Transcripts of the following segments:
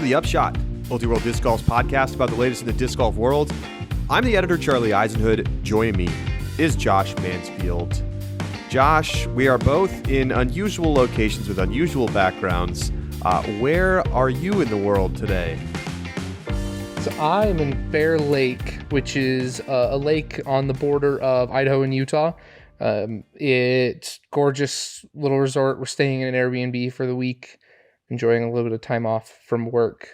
to the Upshot, Multi-World Disc Golf's podcast about the latest in the disc golf world. I'm the editor, Charlie Eisenhood. Joining me is Josh Mansfield. Josh, we are both in unusual locations with unusual backgrounds. Where are you in the world today? So I'm in Bear Lake, which is a lake on the border of Idaho and Utah. It's gorgeous little resort. We're staying in an Airbnb for the week, enjoying a little bit of time off from work.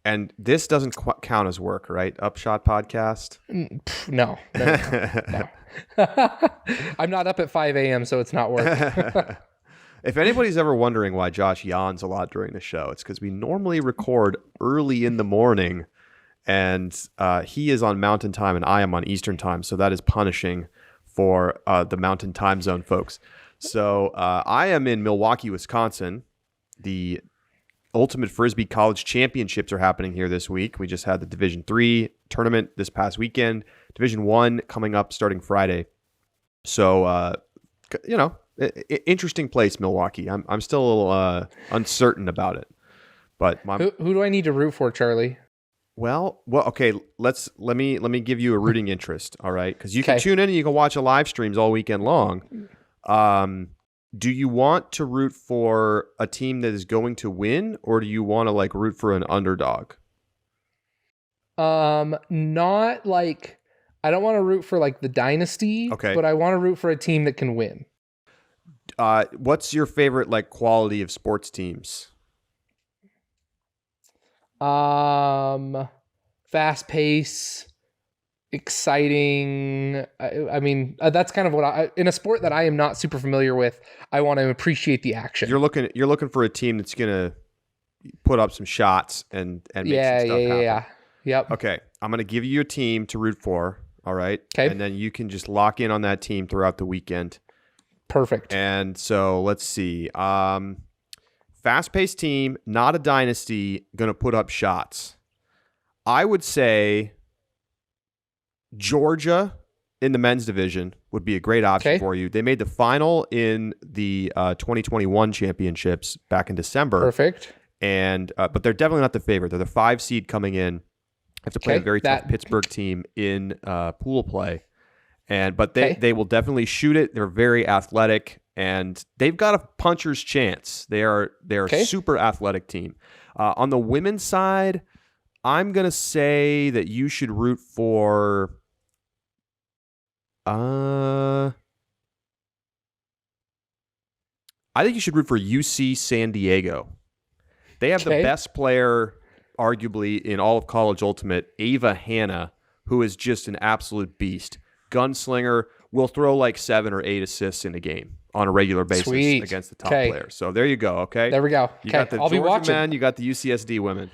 And this doesn't count as work, right? Upshot podcast? No. I'm not up at 5 a.m., so it's not work. If anybody's ever wondering why Josh yawns a lot during the show, it's because we normally record early in the morning, and he is on Mountain Time and I am on Eastern Time, so that is punishing for the Mountain Time Zone folks. So I am in Milwaukee, Wisconsin. The Ultimate Frisbee College Championships are happening here this week. We just had the Division III tournament this past weekend. Division I coming up starting Friday. So, interesting place, Milwaukee. I'm still a little uncertain about it. But who do I need to root for, Charlie? Well, okay. Let me give you a rooting interest. All right, because you can tune in and you can watch the live streams all weekend long. Do you want to root for a team that is going to win, or do you want to root for an underdog? Not like I don't want to root for the dynasty. Okay, but I want to root for a team that can win. What's your favorite quality of sports teams? Fast pace, exciting. I mean, that's kind of what in a sport that I am not super familiar with, I want to appreciate the action. You're looking for a team that's gonna put up some shots and make some stuff happen. Yeah. Yep. Okay, I'm gonna give you a team to root for. All right. Okay. And then you can just lock in on that team throughout the weekend. Perfect. And so let's see. Fast-paced team, not a dynasty, going to put up shots. I would say Georgia in the men's division would be a great option for you. They made the final in the 2021 championships back in December. Perfect. And but they're definitely not the favorite. They're the 5 seed coming in. Have to play a very tough Pittsburgh team in pool play. But they will definitely shoot it. They're very athletic, and they've got a puncher's chance. They're a super athletic team. On the women's side, I'm gonna say that you should root for. I think you should root for UC San Diego. They have the best player, arguably, in all of college ultimate, Ava Hanna, who is just an absolute beast. Gunslinger, will throw 7 or 8 assists in a game on a regular basis against the top players. So there you go. Okay, there we go. You got the Georgia men, you got the UCSD women.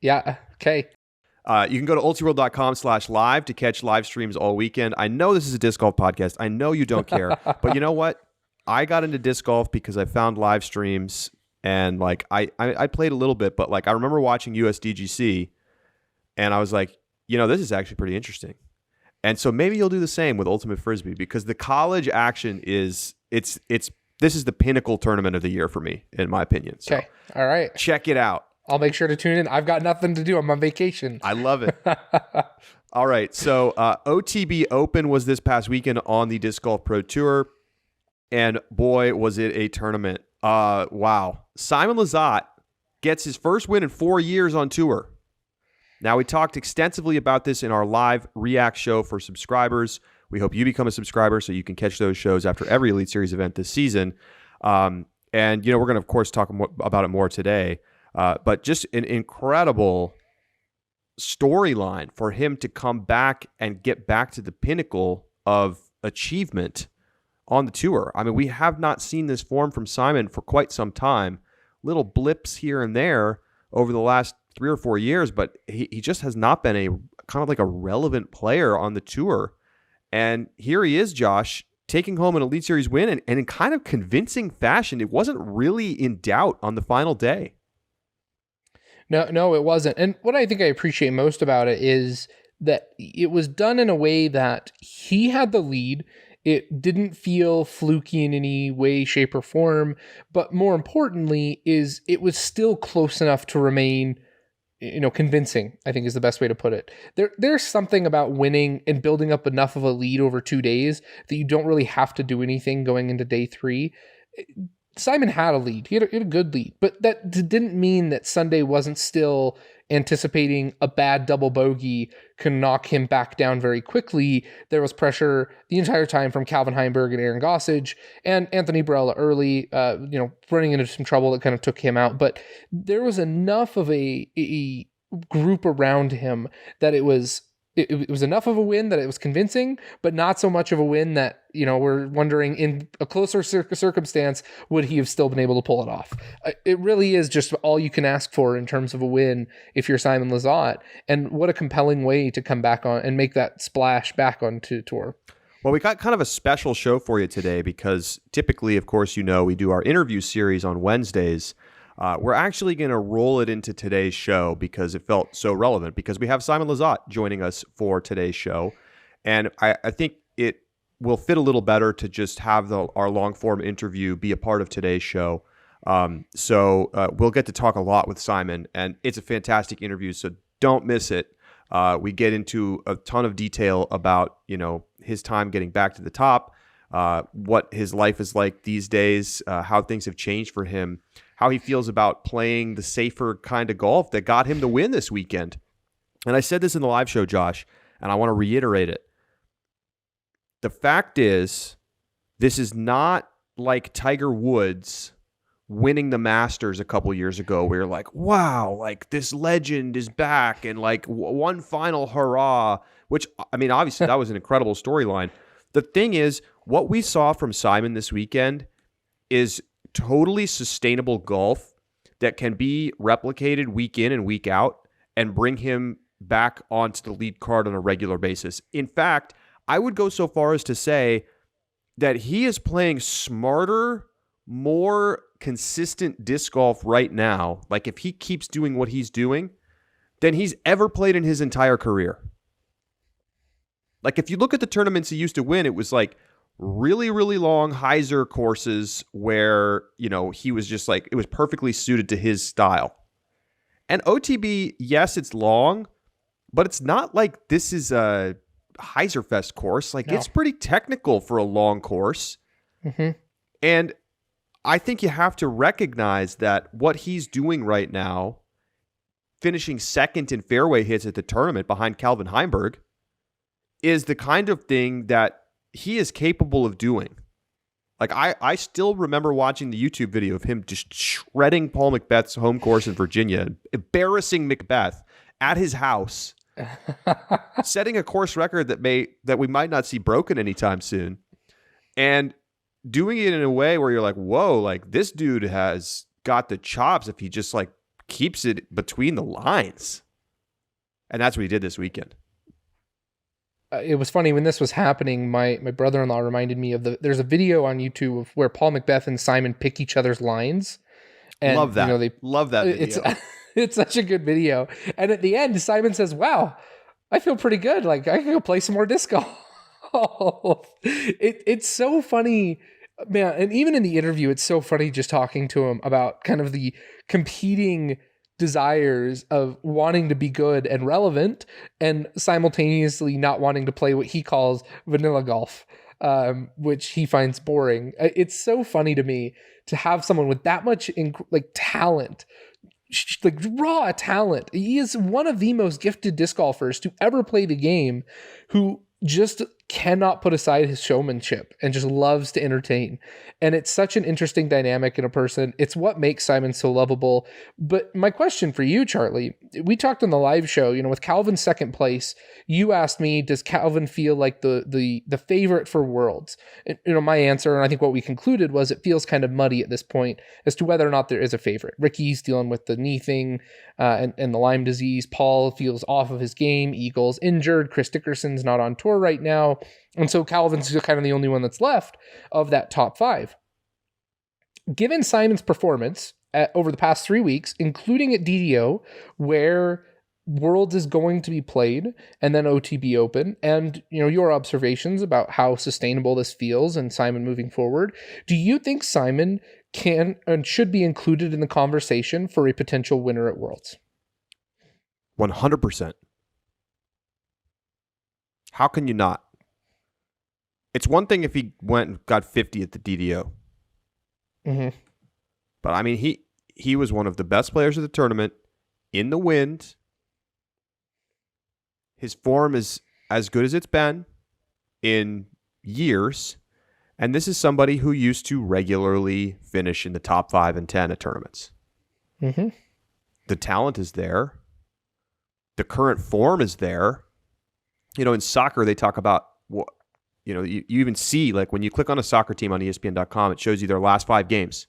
Yeah. Okay. You can go to ultiworld.com/live to catch live streams all weekend. I know this is a disc golf podcast. I know you don't care, but you know what? I got into disc golf because I found live streams, and I played a little bit, but I remember watching USDGC, and I was like, this is actually pretty interesting. And so maybe you'll do the same with Ultimate Frisbee, because the college action this is the pinnacle tournament of the year for me, in my opinion. So all right. Check it out. I'll make sure to tune in. I've got nothing to do. I'm on vacation. I love it. All right. So OTB Open was this past weekend on the Disc Golf Pro Tour. And boy, was it a tournament. Wow. Simon Lizotte gets his first win in 4 years on tour. Now, we talked extensively about this in our live React show for subscribers. We hope you become a subscriber so you can catch those shows after every Elite Series event this season. And, we're going to, of course, talk about it more today. But just an incredible storyline for him to come back and get back to the pinnacle of achievement on the tour. I mean, we have not seen this form from Simon for quite some time. Little blips here and there over the last 3 or 4 years, but he just has not been a kind of a relevant player on the tour. And here he is, Josh, taking home an Elite Series win, and in kind of convincing fashion. It wasn't really in doubt on the final day. No, it wasn't. And what I think I appreciate most about it is that it was done in a way that he had the lead. It didn't feel fluky in any way, shape, or form. But more importantly, is it was still close enough to remain, convincing, I think is the best way to put it. There's something about winning and building up enough of a lead over 2 days that you don't really have to do anything going into day 3. Simon had a lead. He had a good lead, but that didn't mean that Sunday wasn't still anticipating a bad double bogey can knock him back down very quickly. There was pressure the entire time from Calvin Heimberg and Aaron Gossage and Anthony Barella early, running into some trouble that kind of took him out. But there was enough of a group around him that it was enough of a win that it was convincing, but not so much of a win that, we're wondering in a closer circumstance, would he have still been able to pull it off? It really is just all you can ask for in terms of a win if you're Simon Lizotte. And what a compelling way to come back on and make that splash back onto tour. Well, we got kind of a special show for you today because typically, of course, we do our interview series on Wednesdays. We're actually going to roll it into today's show because it felt so relevant, because we have Simon Lizotte joining us for today's show. And I think it will fit a little better to just have our long-form interview be a part of today's show. So we'll get to talk a lot with Simon, and it's a fantastic interview, so don't miss it. We get into a ton of detail about, his time getting back to the top, what his life is like these days, how things have changed for him, how he feels about playing the safer kind of golf that got him the win this weekend. And I said this in the live show, Josh, and I want to reiterate it. The fact is, this is not like Tiger Woods winning the Masters a couple years ago where you're like, wow, like this legend is back and like one final hurrah, which, I mean, obviously that was an incredible storyline. The thing is, what we saw from Simon this weekend is totally sustainable golf that can be replicated week in and week out and bring him back onto the lead card on a regular basis. In fact, I would go so far as to say that he is playing smarter, more consistent disc golf right now, like if he keeps doing what he's doing, than he's ever played in his entire career. Like if you look at the tournaments he used to win, it was like really, really long hyzer courses where, he was just like, it was perfectly suited to his style. And OTB, yes, it's long, but it's not like this is a Hyzerfest course. Like, no. It's pretty technical for a long course. Mm-hmm. And I think you have to recognize that what he's doing right now, finishing second in fairway hits at the tournament behind Calvin Heimberg, is the kind of thing that he is capable of doing. Like, I still remember watching the YouTube video of him just shredding Paul Macbeth's home course in Virginia, embarrassing Macbeth at his house, setting a course record that we might not see broken anytime soon, and doing it in a way where you're like, whoa, like this dude has got the chops if he just like keeps it between the lines. And that's what he did this weekend. It was funny when this was happening. My brother-in-law reminded me of there's a video on YouTube of where Paul Macbeth and Simon pick each other's lines. And, love that. Love that video. It's such a good video. And at the end, Simon says, wow, I feel pretty good. Like I can go play some more disc golf. It's so funny, man. And even in the interview, it's so funny just talking to him about kind of the competing desires of wanting to be good and relevant and simultaneously not wanting to play what he calls vanilla golf, which he finds boring. It's so funny to me to have someone with that much talent, like raw talent. He is one of the most gifted disc golfers to ever play the game, who just cannot put aside his showmanship and just loves to entertain. And it's such an interesting dynamic in a person. It's what makes Simon so lovable. But my question for you, Charlie, we talked on the live show, with Calvin's second place, you asked me, does Calvin feel like the favorite for Worlds? And, my answer, and I think what we concluded, was it feels kind of muddy at this point as to whether or not there is a favorite. Ricky's dealing with the knee thing and the Lyme disease. Paul feels off of his game. Eagle's injured. Chris Dickerson's not on tour right now. And so Calvin's kind of the only one that's left of that top five. Given Simon's performance over the past 3 weeks, including at DDO, where Worlds is going to be played, and then OTB Open, and your observations about how sustainable this feels and Simon moving forward. Do you think Simon can and should be included in the conversation for a potential winner at Worlds? 100%. How can you not? It's one thing if he went and got 50 at the DDO. Mm-hmm. But I mean, he was one of the best players of the tournament in the wind. His form is as good as it's been in years. And this is somebody who used to regularly finish in the top 5 and 10 at tournaments. Mm-hmm. The talent is there. The current form is there. In soccer, they talk about, you even see, like, when you click on a soccer team on ESPN.com, it shows you their last 5 games.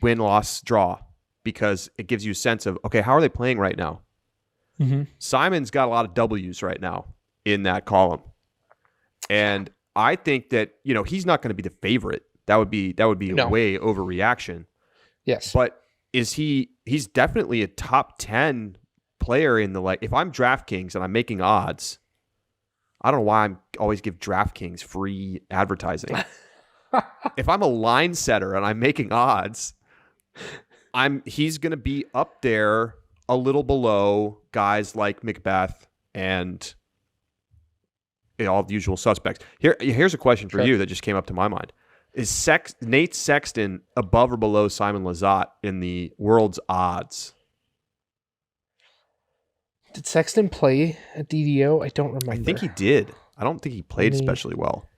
Win, loss, draw. Because it gives you a sense of, okay, how are they playing right now? Mm-hmm. Simon's got a lot of W's right now in that column. And I think that, he's not going to be the favorite. That would be No. a way overreaction. Yes. But he's definitely a top 10 player in the, if I'm DraftKings and I'm making odds, I don't know why I always give DraftKings free advertising. If I'm a line setter and I'm making odds, he's going to be up there a little below guys like Macbeth and all the usual suspects. Here's a question for you that just came up to my mind. Is Nate Sexton above or below Simon Lizotte in the world's odds? Did Sexton play at DDO? I don't remember. I think he did. I don't think he played especially well.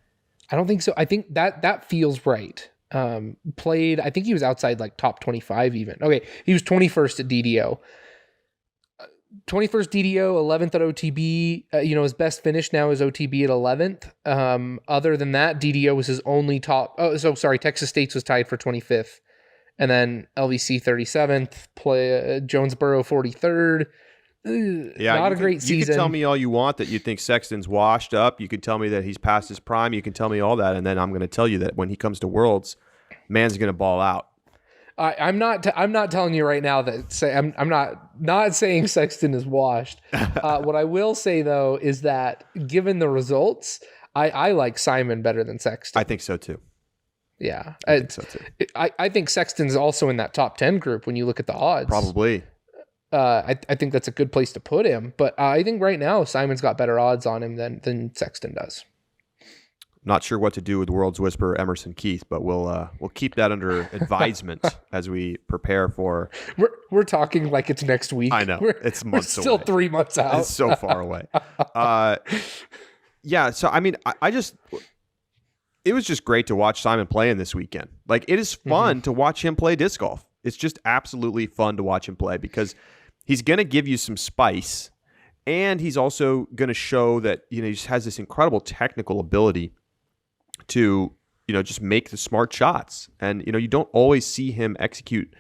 I don't think so. I think that feels right. Played, I think he was outside like top 25 even. Okay, he was 21st at DDO. 21st DDO, 11th at OTB. His best finish now is OTB at 11th. Other than that, DDO was his only top. Oh, so sorry, Texas State's was tied for 25th. And then LVC 37th, Jonesboro 43rd. Yeah, not a great season. You can tell me all you want that you think Sexton's washed up. You can tell me that he's past his prime. You can tell me all that, and then I'm going to tell you that when he comes to Worlds, man's going to ball out. I'm not telling you right now that I'm not saying Sexton is washed. What I will say though is that given the results, I like Simon better than Sexton. I think so too. Yeah, I think so too. I think Sexton's also in that top 10 group when you look at the odds. Probably. I think that's a good place to put him, but I think right now Simon's got better odds on him than Sexton does. Not sure what to do with World's Whisperer Emerson Keith, but we'll keep that under advisement as we prepare for. We're talking like it's next week. I know it's months we're still away. 3 months out. It's so far away. Yeah. So I mean, it was just great to watch Simon play in this weekend. Like, it is fun to watch him play disc golf. It's just absolutely fun to watch him play because he's going to give you some spice, and he's also going to show that he just has this incredible technical ability to just make the smart shots. And you don't always see him execute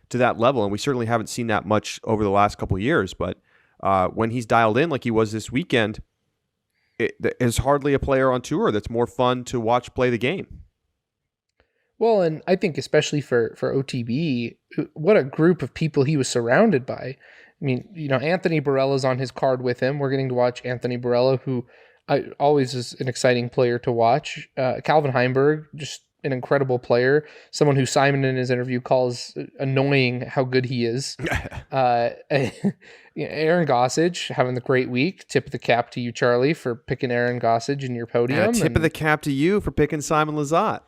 to that level, and we certainly haven't seen that much over the last couple of years. But when he's dialed in like he was this weekend, there's hardly a player on tour that's more fun to watch play the game. Well, and I think especially for OTB, what a group of people he was surrounded by. I mean, Anthony Barella's on his card with him. We're getting to watch Anthony Barella, who always is an exciting player to watch. Calvin Heimberg, just an incredible player. Someone who Simon in his interview calls annoying how good he is. Aaron Gossage having the great week. Tip of the cap to you, Charlie, for picking Aaron Gossage in your podium. Tip of the cap to you for picking Simon Lizotte.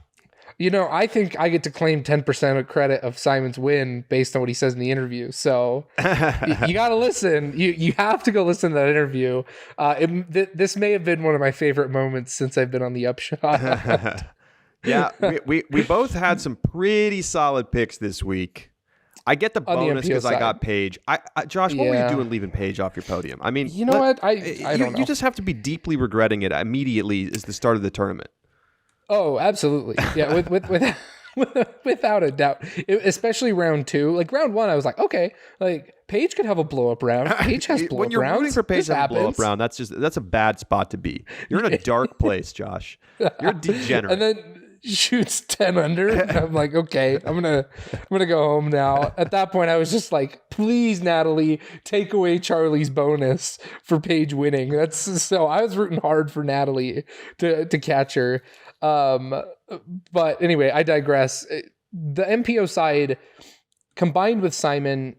I think I get to claim 10% of credit of Simon's win based on what he says in the interview. So you got to listen. You have to go listen to that interview. This may have been one of my favorite moments since I've been on the Upshot. Yeah, we both had some pretty solid picks this week. I get the bonus because I got Paige. Josh, what were you doing leaving Paige off your podium? I mean, what? I don't know. You just have to be deeply regretting it immediately as the start of the tournament. Oh, absolutely. Yeah, without a doubt. Especially round 2. Like round 1, I was like, okay, like Paige could have a blow up round. Paige has blow up rounds. When you're rooting for Paige to have a blow up round, that's a bad spot to be. You're in a dark place, Josh. You're a degenerate. And then shoots 10 under. And I'm like, okay, I'm gonna go home now. At that point, I was just like, please, Natalie, take away Charlie's bonus for Paige winning. That's so I was rooting hard for Natalie to catch her. But anyway, I digress. The MPO side combined with Simon,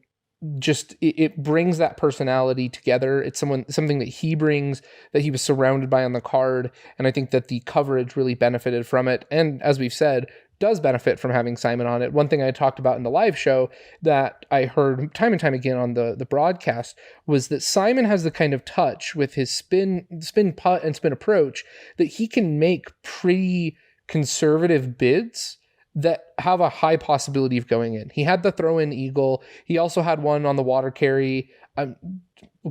just it brings that personality together. It's something that he brings, that he was surrounded by on the card, and I think that the coverage really benefited from it, and as we've said, does benefit from having Simon on it. One thing I talked about in the live show that I heard time and time again on the broadcast was that Simon has the kind of touch with his spin putt and spin approach that he can make pretty conservative bids that have a high possibility of going in. He had the throw-in eagle. He also had one on the water carry. I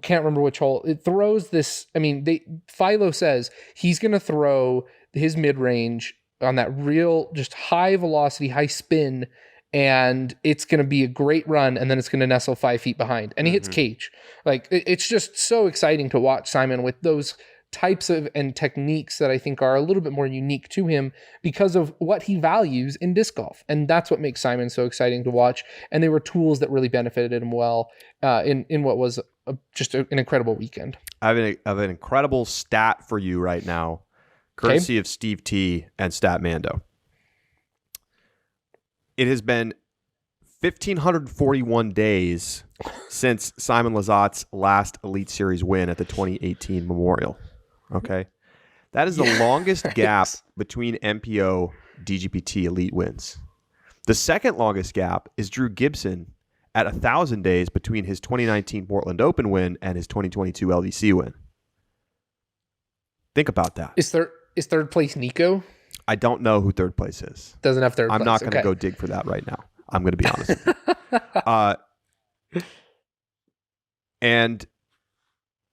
can't remember which hole. It throws this. I mean, Philo says he's going to throw his mid-range on that real, just high velocity, high spin, and it's going to be a great run, and then it's going to nestle 5 feet behind. And he hits cage. Like, it's just so exciting to watch Simon with those types of and techniques that I think are a little bit more unique to him because of what he values in disc golf. And that's what makes Simon so exciting to watch. And they were tools that really benefited him well in what was just an incredible weekend. I have an incredible stat for you right now, courtesy of Steve T and Statmando. It has been 1,541 days since Simon Lizotte's last Elite Series win at the 2018 Memorial. Okay. That is the longest gap between MPO DGPT Elite wins. The second longest gap is Drew Gibson at 1,000 days between his 2019 Portland Open win and his 2022 LVC win. Think about that. Is third place Nico? I don't know who third place is. Doesn't have third place. I'm not going to go dig for that right now. I'm going to be honest with you. And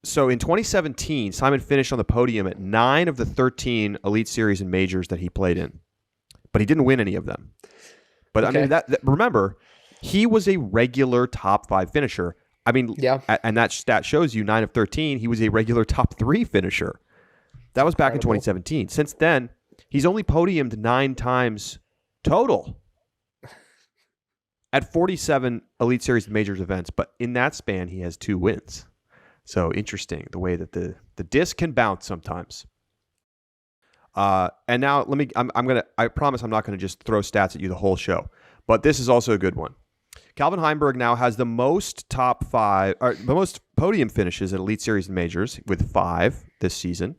so in 2017, Simon finished on the podium at 9 of the 13 Elite Series and majors that he played in, but he didn't win any of them. But I mean, that remember, he was a regular top 5 finisher. I mean, and that stat shows you 9 of 13. He was a regular top 3 finisher. That was back in 2017. Since then, he's only podiumed 9 times total at 47 Elite Series Majors events, but in that span, he has 2 wins. So interesting the way that the disc can bounce sometimes. And now I promise I'm not gonna just throw stats at you the whole show, but this is also a good one. Calvin Heimberg now has the most the most podium finishes at Elite Series and Majors with 5 this season.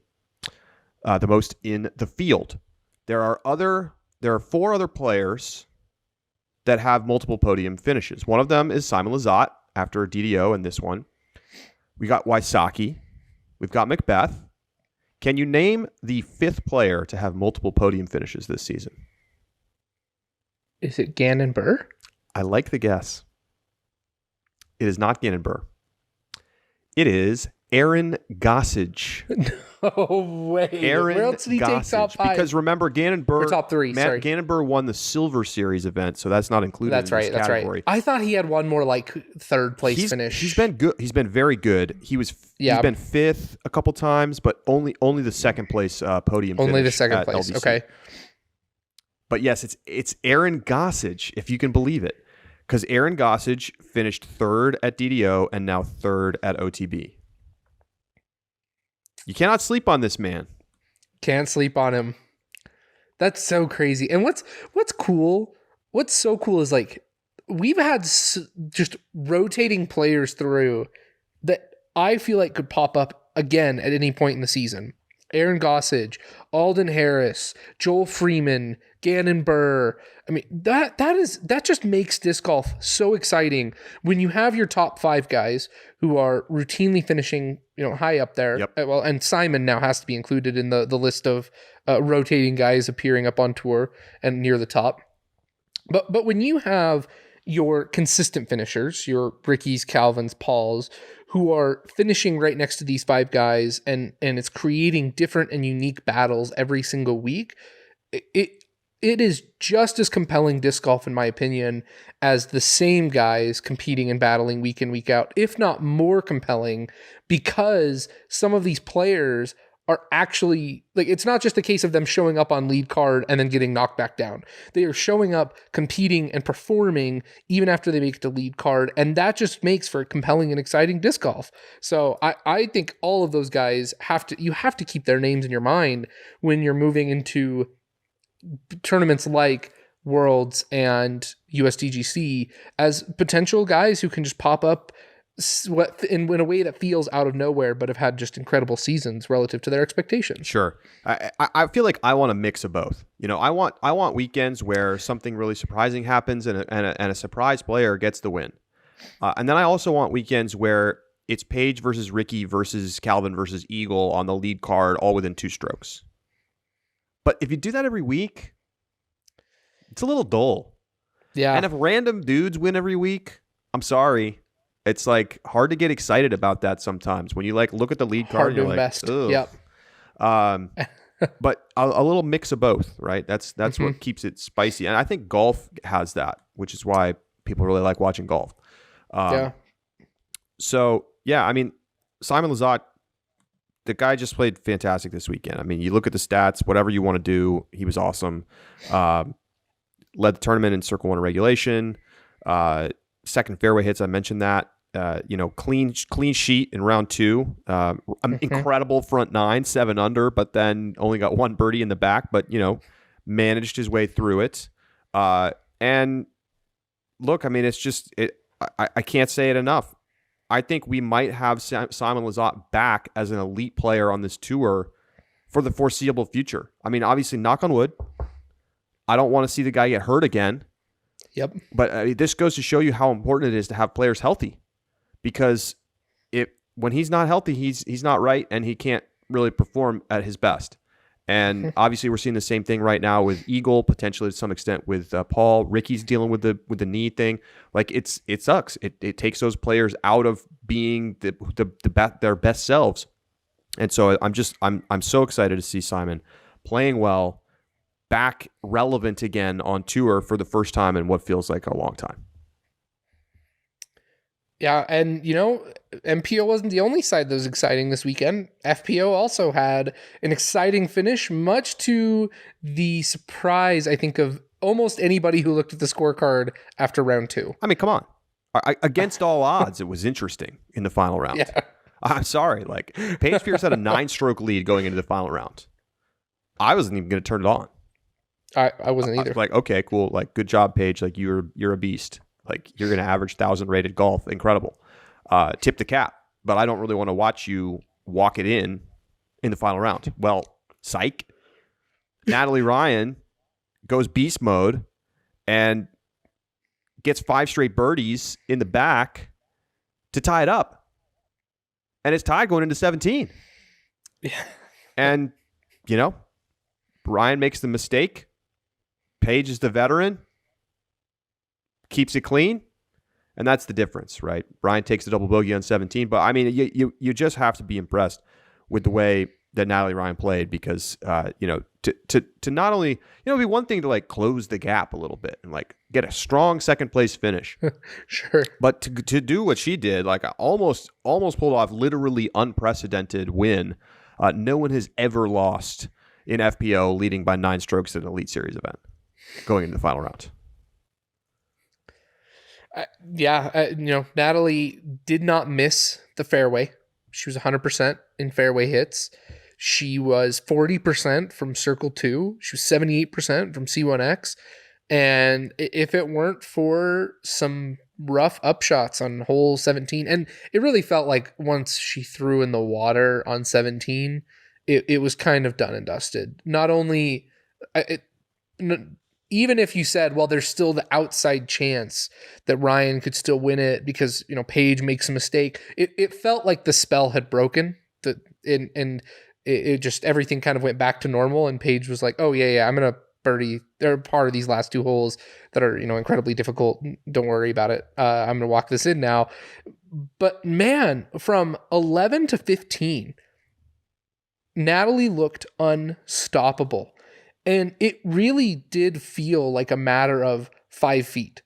The most in the field. There are 4 other players that have multiple podium finishes. One of them is Simon Lizotte after DDO in this one. We got Wysocki. We've got Macbeth. Can you name the 5th player to have multiple podium finishes this season? Is it Gannon Burr? I like the guess. It is not Gannon Burr. It is Aaron Gossage. No way. Where else did he take top 5? Because remember, Gannon Burr, top 3. Sorry. Gannon Burr won the Silver Series event, so that's not included in this category. That's right. I thought he had one more like third place finish. He's been good. He's been very good. He's been 5th a couple times, but only the second place podium. Only finish the second place. LVC. Okay. But yes, it's Aaron Gossage, if you can believe it, because Aaron Gossage finished 3rd at DDO and now 3rd at OTB. You cannot sleep on this man. Can't sleep on him. That's so crazy. And what's cool? What's so cool is like we've had just rotating players through that I feel like could pop up again at any point in the season. Aaron Gossage, Alden Harris, Joel Freeman, Gannon Burr. I mean, that just makes disc golf so exciting when you have your top 5 guys who are routinely finishing, high up there. Yep. Well, and Simon now has to be included in the list of rotating guys appearing up on tour and near the top. But when you have your consistent finishers, your Rickies, Calvins, Pauls, who are finishing right next to these 5 guys, and it's creating different and unique battles every single week, it is just as compelling disc golf, in my opinion, as the same guys competing and battling week in, week out, if not more compelling, because some of these players are actually, like, it's not just a case of them showing up on lead card and then getting knocked back down. They are showing up, competing, and performing even after they make it to lead card, and that just makes for compelling and exciting disc golf. So I think all of those guys have to keep their names in your mind when you're moving into tournaments like Worlds and USDGC as potential guys who can just pop up in a way that feels out of nowhere, but have had just incredible seasons relative to their expectations. Sure. I feel like I want a mix of both. I want weekends where something really surprising happens and a surprise player gets the win. And then I also want weekends where it's Paige versus Ricky versus Calvin versus Eagle on the lead card, all within 2 strokes. But if you do that every week, it's a little dull. Yeah. And if random dudes win every week, I'm sorry. It's like hard to get excited about that sometimes when you like look at the lead card. Hard to invest. Yep. But a little mix of both, right? That's what keeps it spicy. And I think golf has that, which is why people really like watching golf. Yeah. So, yeah, I mean, Simon Lizotte, the guy just played fantastic this weekend. I mean, you look at the stats, whatever you want to do, he was awesome. Led the tournament in circle 1 regulation. Second fairway hits, I mentioned that. Clean sheet in round 2. Incredible front 9, 7 under, but then only got 1 birdie in the back, but, managed his way through it. And look, I mean, it's just, I can't say it enough. I think we might have Simon Lizotte back as an elite player on this tour for the foreseeable future. I mean, obviously, knock on wood. I don't want to see the guy get hurt again. Yep. But this goes to show you how important it is to have players healthy, because when he's not healthy, he's not right, and he can't really perform at his best. And obviously, we're seeing the same thing right now with Eagle, potentially to some extent with Paul. Ricky's dealing with the knee thing. Like it sucks. It takes those players out of being their best selves. And so I'm so excited to see Simon playing well, back relevant again on tour for the first time in what feels like a long time. Yeah, and MPO wasn't the only side that was exciting this weekend. FPO also had an exciting finish, much to the surprise, I think, of almost anybody who looked at the scorecard after round 2. I mean, come on. Against all odds, it was interesting in the final round. Yeah. I'm sorry. Like, Paige Pierce had a 9-stroke lead going into the final round. I wasn't even going to turn it on. I wasn't either. Like, okay, cool. Like, good job, Paige. Like, you're a beast. Like, you're going to average 1,000 rated golf. Incredible. Tip the cap. But I don't really want to watch you walk it in the final round. Well, psych. Natalie Ryan goes beast mode and gets 5 straight birdies in the back to tie it up. And it's tied going into 17. Yeah. And, Ryan makes the mistake. Paige is the veteran. Keeps it clean. And that's the difference, right? Ryan takes the double bogey on 17. But, I mean, you just have to be impressed with the way that Natalie Ryan played, because, to not only, it'd be one thing to, like, close the gap a little bit and, like, get a strong second place finish. Sure. But to do what she did, like, almost pulled off literally unprecedented win. No one has ever lost in FPO leading by 9 strokes at an Elite Series event going into the final round. Natalie did not miss the fairway. She was 100% in fairway hits. She was 40% from Circle 2. She was 78% from C1X. And if it weren't for some rough upshots on hole 17, and it really felt like once she threw in the water on 17, it was kind of done and dusted. Not only, even if you said, well, there's still the outside chance that Ryan could still win it because, Paige makes a mistake, it felt like the spell had broken, and it just, everything kind of went back to normal, and Paige was like, oh, yeah, I'm going to birdie. They're part of these last 2 holes that are, incredibly difficult. Don't worry about it. I'm going to walk this in now. But man, from 11 to 15, Natalie looked unstoppable. And it really did feel like a matter of 5 feet,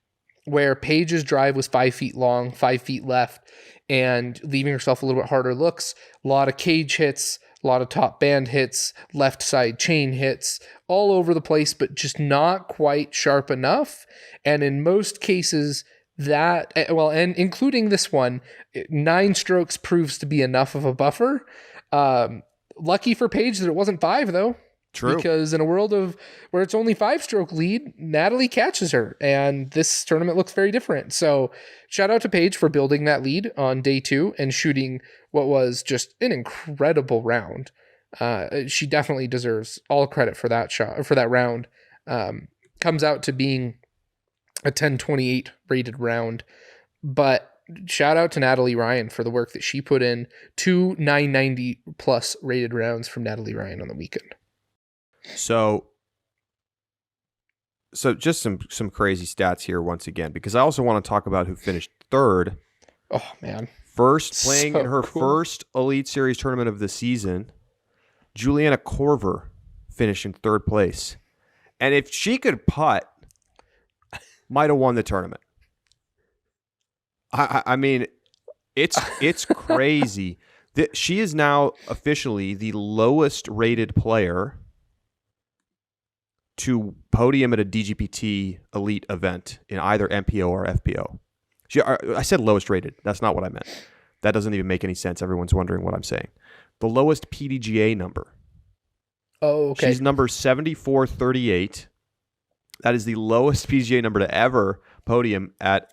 where Paige's drive was 5 feet long, 5 feet left, and leaving herself a little bit harder looks. A lot of cage hits, a lot of top band hits, left side chain hits, all over the place, but just not quite sharp enough. And in most cases, that, well, and including this one, 9 strokes proves to be enough of a buffer. Lucky for Paige that it wasn't 5, though. True. Because in a world of where it's only 5-stroke lead, Natalie catches her, and this tournament looks very different. So shout out to Paige for building that lead on day 2 and shooting what was just an incredible round. She definitely deserves all credit for that shot, for that round. Comes out to being a 10:28 rated round, but shout out to Natalie Ryan for the work that she put in. 2 990 plus rated rounds from Natalie Ryan on the weekend. So just some crazy stats here once again, because I also want to talk about who finished third. Oh man. First, playing So in her cool. first Elite Series tournament of the season, Juliana Korver finished in third place. And if she could putt, might have won the tournament. I mean, it's crazy. She is now officially the lowest rated player to podium at a DGPT Elite event in either MPO or FPO. I said lowest rated. That's not what I meant. That doesn't even make any sense. Everyone's wondering what I'm saying. The lowest PDGA number. Oh, okay. She's number 7438. That is the lowest PDGA number to ever podium at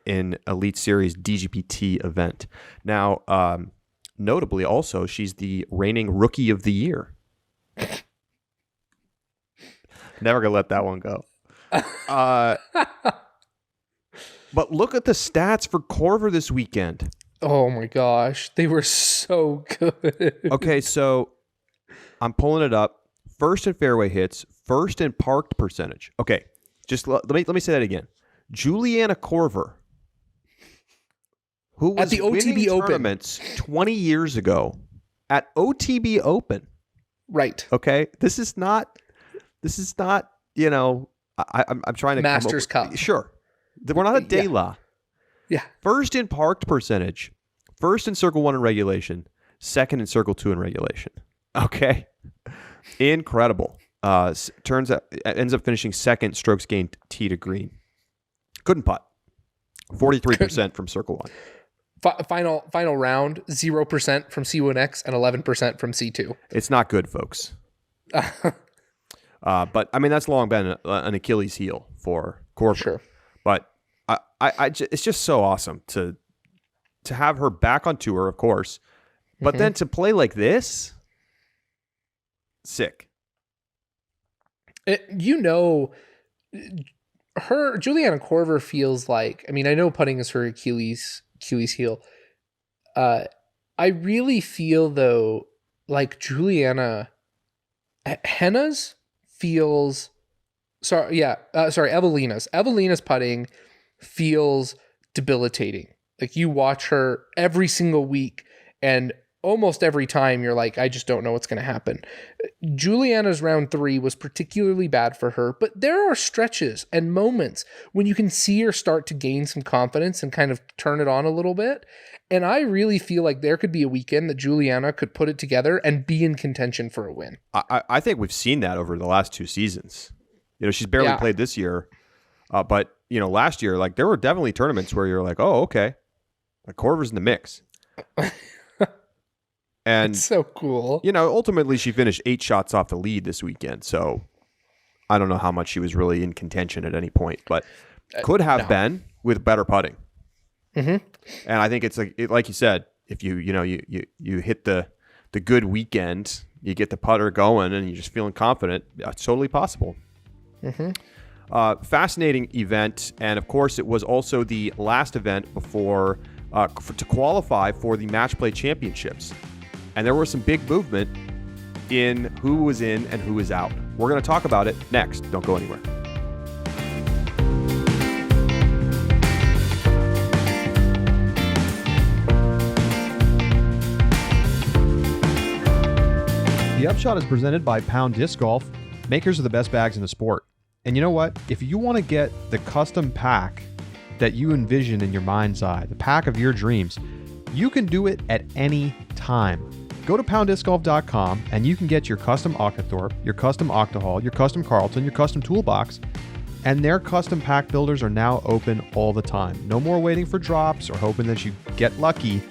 an Elite Series DGPT event. Now, notably also, she's the reigning Rookie of the Year. Never gonna let that one go. But look at the stats for Korver this weekend. Oh my gosh, they were so good. Okay, so I'm pulling it up. First in fairway hits, first in parked percentage. Okay, just let me say that again. Juliana Korver, who was At the OTB winning Open. tournaments 20 years ago at OTB Open. Right. Okay, this is not. You know, I'm trying to Masters come up Cup. Sure, we're not a De La. Yeah. First in parked percentage, first in Circle 1 in regulation, second in Circle 2 in regulation. Okay, incredible. Ends up finishing second strokes gained tee to green. Couldn't putt. 43% from Circle 1. Final round, 0% from C1X and 11% from C2. It's not good, folks. But I mean, that's long been an Achilles heel for Korver. Sure. But it's just so awesome to have her back on tour, of course, but then to play like this, sick. Juliana Korver feels like, I mean, I know putting is her Achilles heel. I really feel though, like Evelina's putting feels debilitating. Like you watch her every single week and almost every time you're like, I just don't know what's going to happen. Juliana's round 3 was particularly bad for her, but there are stretches and moments when you can see her start to gain some confidence and kind of turn it on a little bit. And I really feel like there could be a weekend that Juliana could put it together and be in contention for a win. I think we've seen that over the last 2 seasons. You know, she's barely played this year, but you know, last year, like there were definitely tournaments where you're like, oh, okay, like Korver's in the mix. And it's so cool. You know, ultimately she finished 8 shots off the lead this weekend. So I don't know how much she was really in contention at any point, but could have been with better putting. Mm-hmm. And I think it's like you said, if you hit the good weekend, you get the putter going and you're just feeling confident, it's totally possible. Mm-hmm. Fascinating event. And of course, it was also the last event before to qualify for the Match Play Championships. And there was some big movement in who was in and who is out. We're going to talk about it next. Don't go anywhere. The Upshot is presented by Pound Disc Golf, makers of the best bags in the sport. And you know what? If you want to get the custom pack that you envision in your mind's eye, the pack of your dreams, you can do it at any time. Go to pounddiscgolf.com and you can get your custom Octothorpe, your custom Octahall, your custom Carlton, your custom Toolbox, and their custom pack builders are now open all the time. No more waiting for drops or hoping that you get lucky.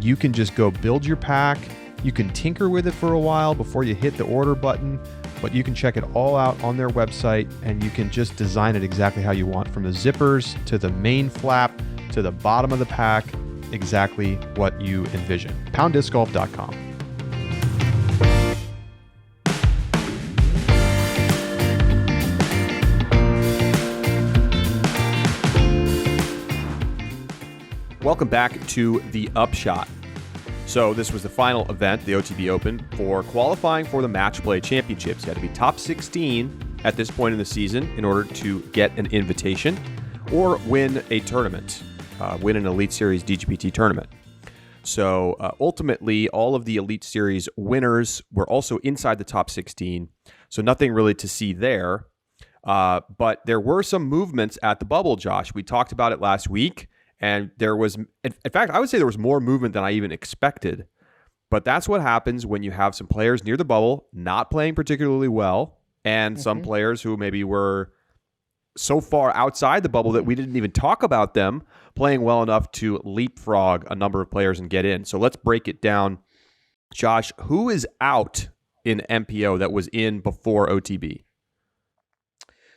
You can just go build your pack. You can tinker with it for a while before you hit the order button, but you can check it all out on their website and you can just design it exactly how you want, from the zippers to the main flap to the bottom of the pack, exactly what you envision. pounddiscgolf.com. Welcome back to the Upshot. So this was the final event, the OTB Open, for qualifying for the Match Play Championships. You had to be top 16 at this point in the season in order to get an invitation or win a tournament, win an Elite Series DGPT tournament. So ultimately, all of the Elite Series winners were also inside the top 16, so nothing really to see there. But there were some movements at the bubble, Josh. We talked about it last week. And there was, in fact, I would say there was more movement than I even expected. But that's what happens when you have some players near the bubble not playing particularly well, and some players who maybe were so far outside the bubble that we didn't even talk about them playing well enough to leapfrog a number of players and get in. So let's break it down. Josh, who is out in MPO that was in before OTB?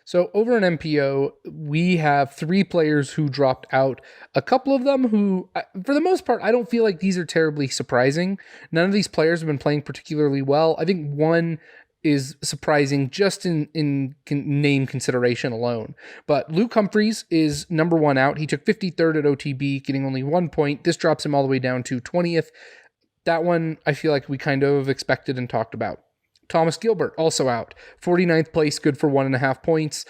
So over in MPO, we have 3 players who dropped out. A couple of them who, for the most part, I don't feel like these are terribly surprising. None of these players have been playing particularly well. I think one is surprising just in name consideration alone. But Luke Humphreys is number 1 out. He took 53rd at OTB, getting only 1 point. This drops him all the way down to 20th. That one, I feel like we kind of expected and talked about. Thomas Gilbert, also out. 49th place, good for 1.5 points.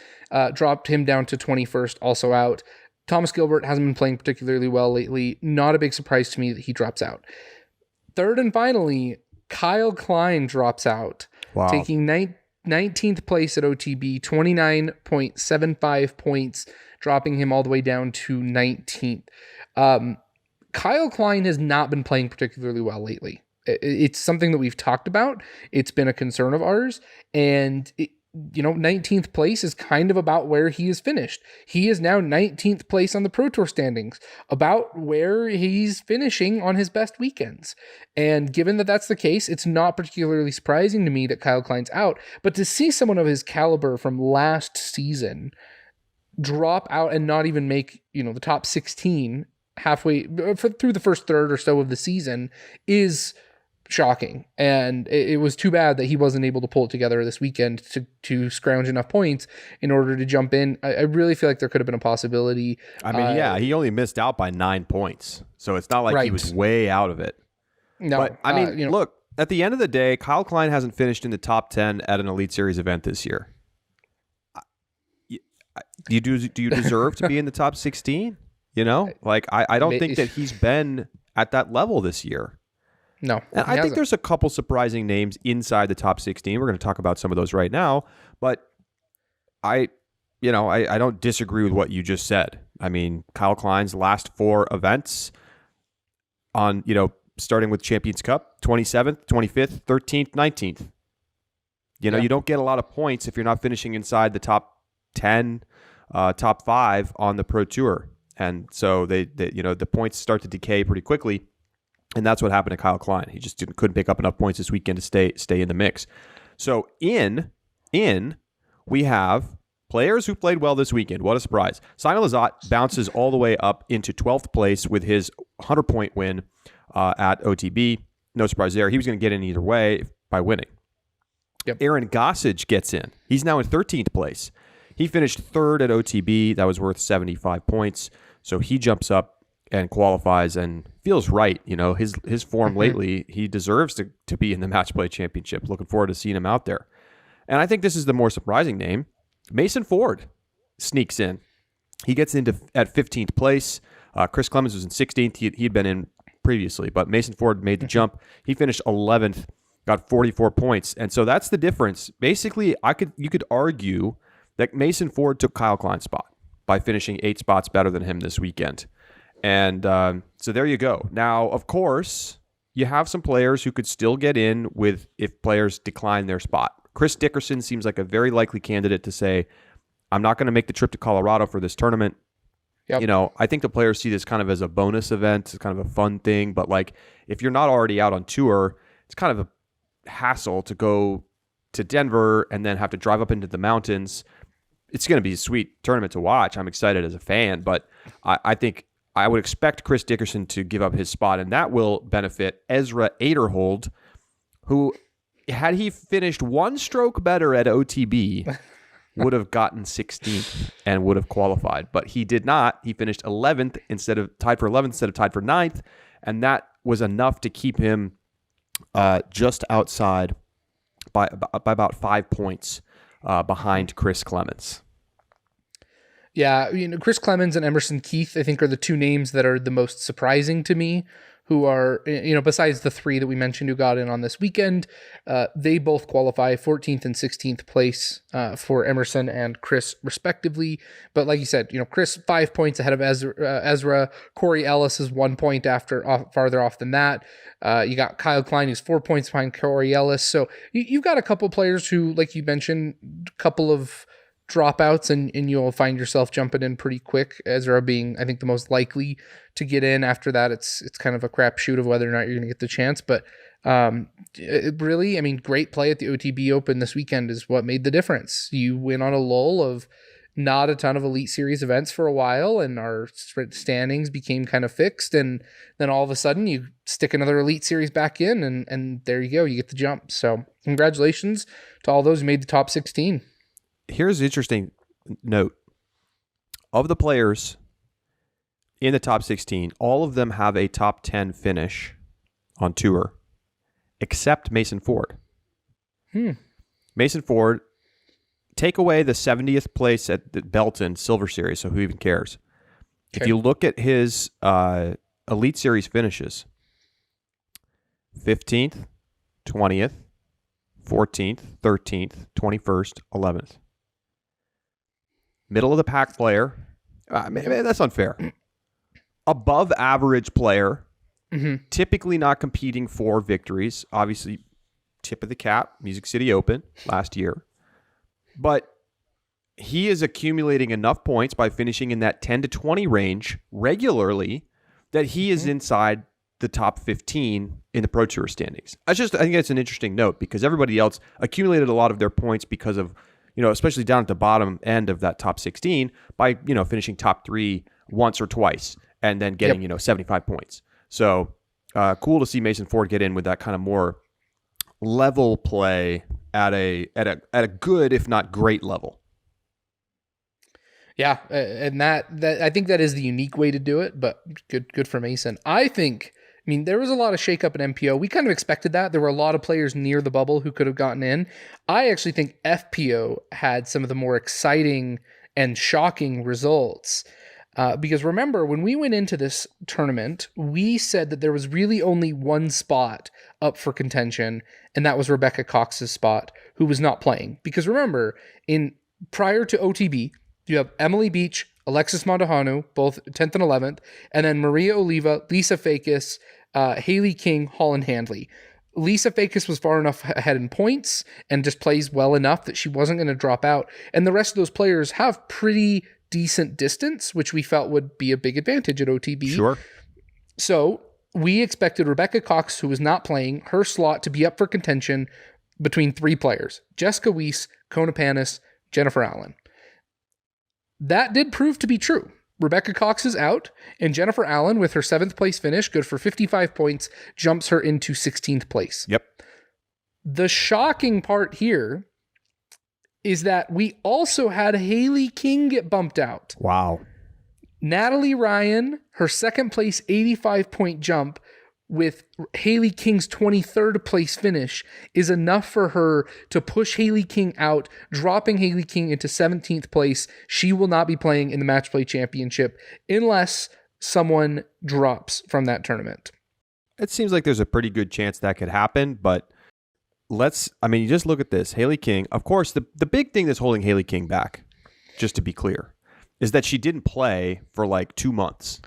Dropped him down to 21st, also out. Thomas Gilbert hasn't been playing particularly well lately. Not a big surprise to me that he drops out. Third and finally, Kyle Klein drops out. Wow. Taking 19th place at OTB, 29.75 points, dropping him all the way down to 19th. Kyle Klein has not been playing particularly well lately. It's something that we've talked about. It's been a concern of ours. And, 19th place is kind of about where he is finished. He is now 19th place on the Pro Tour standings, about where he's finishing on his best weekends. And given that that's the case, it's not particularly surprising to me that Kyle Klein's out. But to see someone of his caliber from last season drop out and not even make, the top 16 halfway through the first third or so of the season is shocking. And it was too bad that he wasn't able to pull it together this weekend to scrounge enough points in order to jump in. I really feel like there could have been a possibility. I mean, he only missed out by 9 points. So it's not like he was way out of it. No, but I mean, look, at the end of the day, Kyle Klein hasn't finished in the top 10 at an Elite Series event this year. Do you deserve to be in the top 16? I don't think that he's been at that level this year. No. And I think there's a couple surprising names inside the top 16. We're going to talk about some of those right now, but I don't disagree with what you just said. I mean, Kyle Klein's last 4 events on, starting with Champions Cup, 27th, 25th, 13th, 19th. You don't get a lot of points if you're not finishing inside the top 10, top 5 on the Pro Tour. And so the points start to decay pretty quickly. And that's what happened to Kyle Klein. He just couldn't pick up enough points this weekend to stay in the mix. So we have players who played well this weekend. What a surprise. Simon Lizotte bounces all the way up into 12th place with his 100-point win at OTB. No surprise there. He was going to get in either way by winning. Yep. Aaron Gossage gets in. He's now in 13th place. He finished 3rd at OTB. That was worth 75 points. So he jumps up and qualifies and feels right. His form lately, he deserves to be in the Match Play Championship. Looking forward to seeing him out there. And I think this is the more surprising name. Mason Ford sneaks in. He gets into at 15th place. Chris Clemens was in 16th. He had been in previously, but Mason Ford made the jump. He finished 11th, got 44 points. And so that's the difference. Basically, you could argue that Mason Ford took Kyle Klein's spot by finishing 8 spots better than him this weekend. And so there you go. Now, of course, you have some players who could still get in with if players decline their spot. Chris Dickerson seems like a very likely candidate to say, I'm not going to make the trip to Colorado for this tournament. Yep. You know, I think the players see this kind of as a bonus event. It's kind of a fun thing. But like, if you're not already out on tour, it's kind of a hassle to go to Denver and then have to drive up into the mountains. It's going to be a sweet tournament to watch. I'm excited as a fan, but I think I would expect Chris Dickerson to give up his spot, and that will benefit Ezra Aderhold, who, had he finished one stroke better at OTB, would have gotten 16th and would have qualified. But he did not. He finished 11th tied for 11th instead of tied for 9th, and that was enough to keep him just outside by about 5 points behind Chris Clemens. Yeah, Chris Clemens and Emerson Keith, I think, are the two names that are the most surprising to me, who are, besides the three that we mentioned who got in on this weekend. They both qualify 14th and 16th place for Emerson and Chris, respectively. But like you said, Chris 5 points ahead of Ezra. Corey Ellis is 1 point farther off than that. You got Kyle Klein, who's 4 points behind Corey Ellis. So you've got a couple players who, like you mentioned, a couple of dropouts, and you'll find yourself jumping in pretty quick. Ezra being, I think, the most likely to get in. After that, it's kind of a crapshoot of whether or not you're going to get the chance. But really, great play at the OTB Open this weekend is what made the difference. You win on a lull of not a ton of Elite Series events for a while, and our standings became kind of fixed. And then all of a sudden, you stick another Elite Series back in, and there you go. You get the jump. So congratulations to all those who made the top 16. Here's an interesting note. Of the players in the top 16, all of them have a top 10 finish on tour, except Mason Ford. Mason Ford, take away the 70th place at the Belton Silver Series, so who even cares? Okay. If you look at his Elite Series finishes, 15th, 20th, 14th, 13th, 21st, 11th. Middle of the pack player. That's unfair. Above average player. Typically not competing for victories. Obviously, tip of the cap, Music City Open last year. But he is accumulating enough points by finishing in that 10 to 20 range regularly that he is inside the top 15 in the Pro Tour standings. I think that's an interesting note, because everybody else accumulated a lot of their points because of, especially down at the bottom end of that top 16 by, finishing top 3 once or twice and then getting, 75 points. So cool to see Mason Ford get in with that kind of more level play at a good, if not great level. Yeah, and that I think that is the unique way to do it, but good for Mason. I think, there was a lot of shakeup at MPO. We kind of expected that. There were a lot of players near the bubble who could have gotten in. I actually think FPO had some of the more exciting and shocking results. Because remember, when we went into this tournament, we said that there was really only one spot up for contention, and that was Rebecca Cox's spot, who was not playing. Because remember, prior to OTB, you have Emily Beach, Alexis Montahanu, both 10th and 11th, and then Maria Oliva, Lisa Fakis, Haley King, Holland Handley. Lisa Fakis was far enough ahead in points and just plays well enough that she wasn't going to drop out. And the rest of those players have pretty decent distance, which we felt would be a big advantage at OTB. Sure. So we expected Rebecca Cox, who was not playing, her slot to be up for contention between 3 players: Jessica Weiss, Kona Panis, Jennifer Allen. That did prove to be true. Rebecca Cox is out, and Jennifer Allen, with her 7th place finish, good for 55 points, jumps her into 16th place. Yep. The shocking part here is that we also had Haley King get bumped out. Wow. Natalie Ryan, her 2nd place 85 point jump with Haley King's 23rd place finish is enough for her to push Haley King out, dropping Haley King into 17th place. She will not be playing in the Match Play Championship unless someone drops from that tournament. It seems like there's a pretty good chance that could happen, but you just look at this. Haley King, of course, the big thing that's holding Haley King back, just to be clear, is that she didn't play for like 2 months.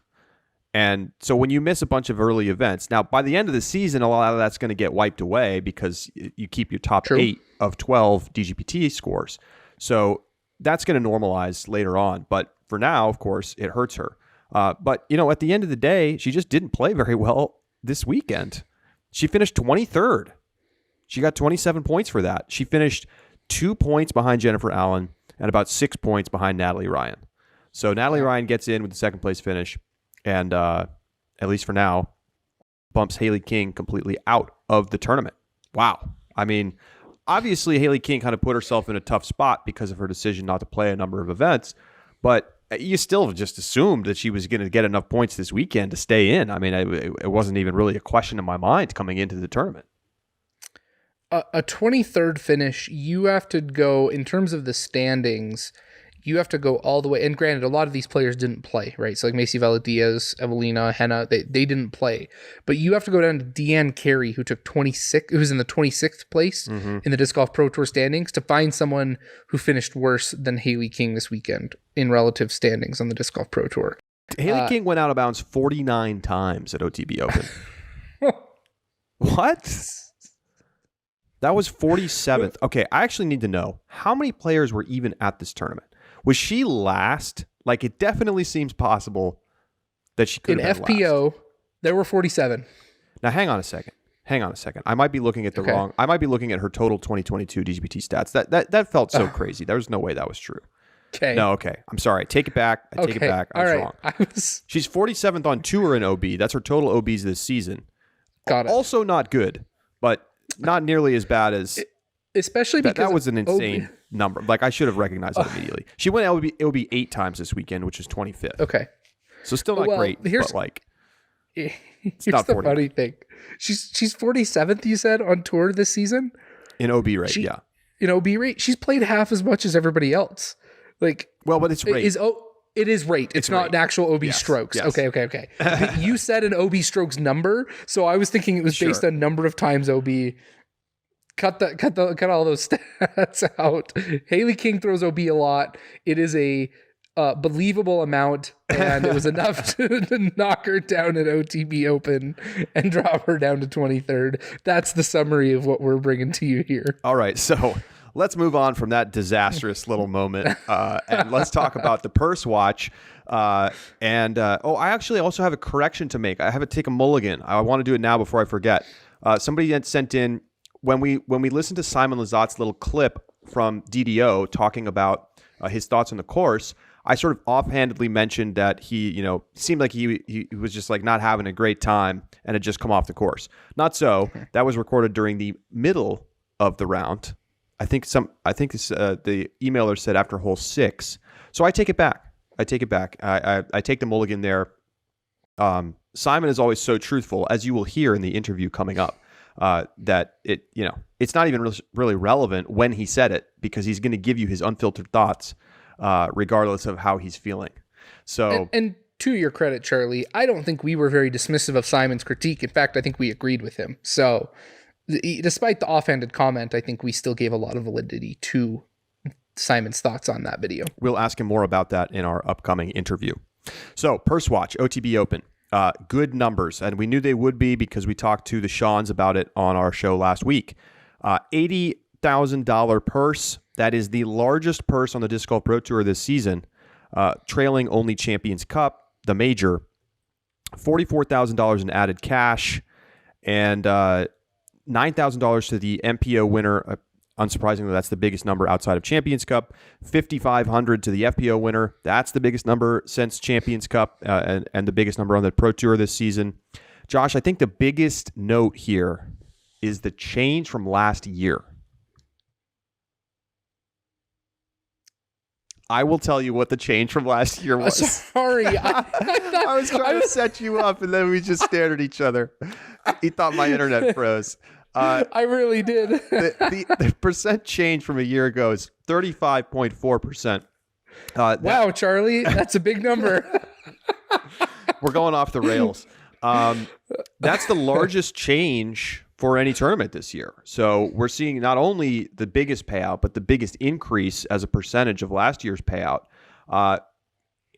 And so when you miss a bunch of early events, now by the end of the season, a lot of that's going to get wiped away because you keep your top True. 8 of 12 DGPT scores. So that's going to normalize later on. But for now, of course, it hurts her. But, at the end of the day, she just didn't play very well this weekend. She finished 23rd. She got 27 points for that. She finished 2 points behind Jennifer Allen and about 6 points behind Natalie Ryan. So Natalie Ryan gets in with the second place finish and, at least for now, bumps Haley King completely out of the tournament. Wow. I mean, obviously Haley King kind of put herself in a tough spot because of her decision not to play a number of events, but you still just assumed that she was going to get enough points this weekend to stay in. I mean, it wasn't even really a question in my mind coming into the tournament. A 23rd finish, you have to go, in terms of the standings, you have to go all the way. And granted, a lot of these players didn't play, right? So like Macy Vela-Diaz, Evelina, Henna, they didn't play. But you have to go down to Deanne Carey, who took 26, who was in the 26th place in the Disc Golf Pro Tour standings, to find someone who finished worse than Haley King this weekend in relative standings on the Disc Golf Pro Tour. Haley King went out of bounds 49 times at OTB Open. What? That was 47th. Okay, I actually need to know, how many players were even at this tournament? Was she last? Like, it definitely seems possible that she could have been FPO, last. there were 47. Now, hang on a second. I might be looking at the wrong. I might be looking at her total 2022 DGPT stats. That felt so crazy. There was no way that was true. Okay. No, okay. I'm sorry. Take it back. I take it back. I was wrong. She's 47th on tour in OB. That's her total OBs this season. Got it. Also not good, but not nearly as bad as... Especially because that was an insane number. Like, I should have recognized it immediately. She went OB 8 times this weekend, which is 25th. Okay. So still not great, but like... Here's the funny thing. She's 47th, you said, on tour this season? In OB rate, yeah. In OB rate? She's played half as much as everybody else. Like, well, but it's rate. It is rate. It's not rate. an actual OB strokes. Yes. Okay. You said an OB strokes number, so I was thinking it was based on number of times OB. Cut all those stats out. Haley King throws OB a lot. It is a believable amount, and it was enough to knock her down at OTB Open and drop her down to 23rd. That's the summary of what we're bringing to you here. All right, so let's move on from that disastrous little moment, and let's talk about the purse watch. I actually also have a correction to make. I have to take a mulligan. I want to do it now before I forget. Somebody had sent in, when we listened to Simon Lizotte's little clip from DDO talking about his thoughts on the course, I sort of offhandedly mentioned that he, seemed like he was just like not having a great time and had just come off the course. Not so. That was recorded during the middle of the round. I think the emailer said after hole 6. So I take it back. I take the mulligan there. Simon is always so truthful, as you will hear in the interview coming up, that it's not even really relevant when he said it, because he's going to give you his unfiltered thoughts, regardless of how he's feeling. So, and to your credit, Charlie, I don't think we were very dismissive of Simon's critique. In fact, I think we agreed with him. So, despite the offhanded comment, I think we still gave a lot of validity to Simon's thoughts on that video. We'll ask him more about that in our upcoming interview. So, purse watch, OTB Open. Good numbers, and we knew they would be because we talked to the Shawns about it on our show last week. $80,000 purse. That is the largest purse on the Disc Golf Pro Tour this season, trailing only Champions Cup, the major. $44,000 in added cash, and $9,000 to the MPO winner. Unsurprisingly, that's the biggest number outside of Champions Cup. $5,500 to the FPO winner. That's the biggest number since Champions Cup, and the biggest number on the Pro Tour this season. Josh, I think the biggest note here is the change from last year. I will tell you what the change from last year was. Sorry. I was trying to set you up, and then we just stared at each other. He thought my internet froze. I really did. the percent change from a year ago is 35.4%. Wow, Charlie, that's a big number. We're going off the rails. That's the largest change for any tournament this year. So we're seeing not only the biggest payout, but the biggest increase as a percentage of last year's payout.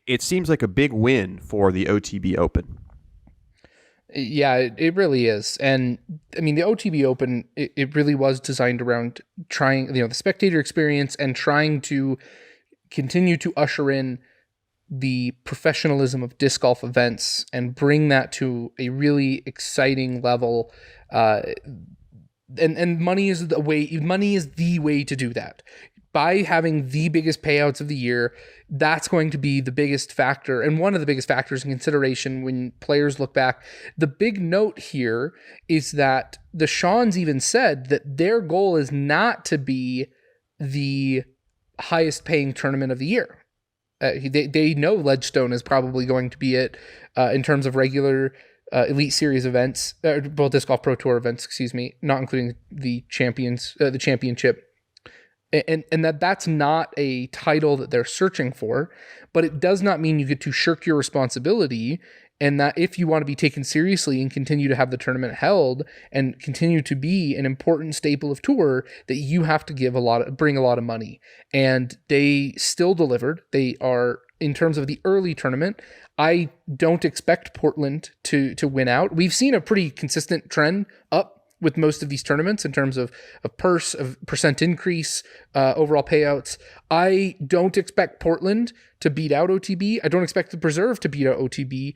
It seems like a big win for the OTB Open. Yeah, it really is. And I mean, the OTB Open, it really was designed around trying, the spectator experience and trying to continue to usher in the professionalism of disc golf events and bring that to a really exciting level. And money is the way. Money is the way to do that. By having the biggest payouts of the year, that's going to be the biggest factor and one of the biggest factors in consideration when players look back. The big note here is that the Shawns even said that their goal is not to be the highest paying tournament of the year. They know Ledgestone is probably going to be it in terms of regular Elite Series events, well, Disc Golf Pro Tour events, excuse me, not including the championship. And that's not a title that they're searching for, but it does not mean you get to shirk your responsibility, and that if you want to be taken seriously and continue to have the tournament held and continue to be an important staple of tour, that you have to bring a lot of money. And they still delivered. They are, in terms of the early tournament, I don't expect Portland to win out. We've seen a pretty consistent trend up with most of these tournaments in terms of percent increase, overall payouts. I don't expect Portland to beat out OTB. I don't expect the Preserve to beat out OTB.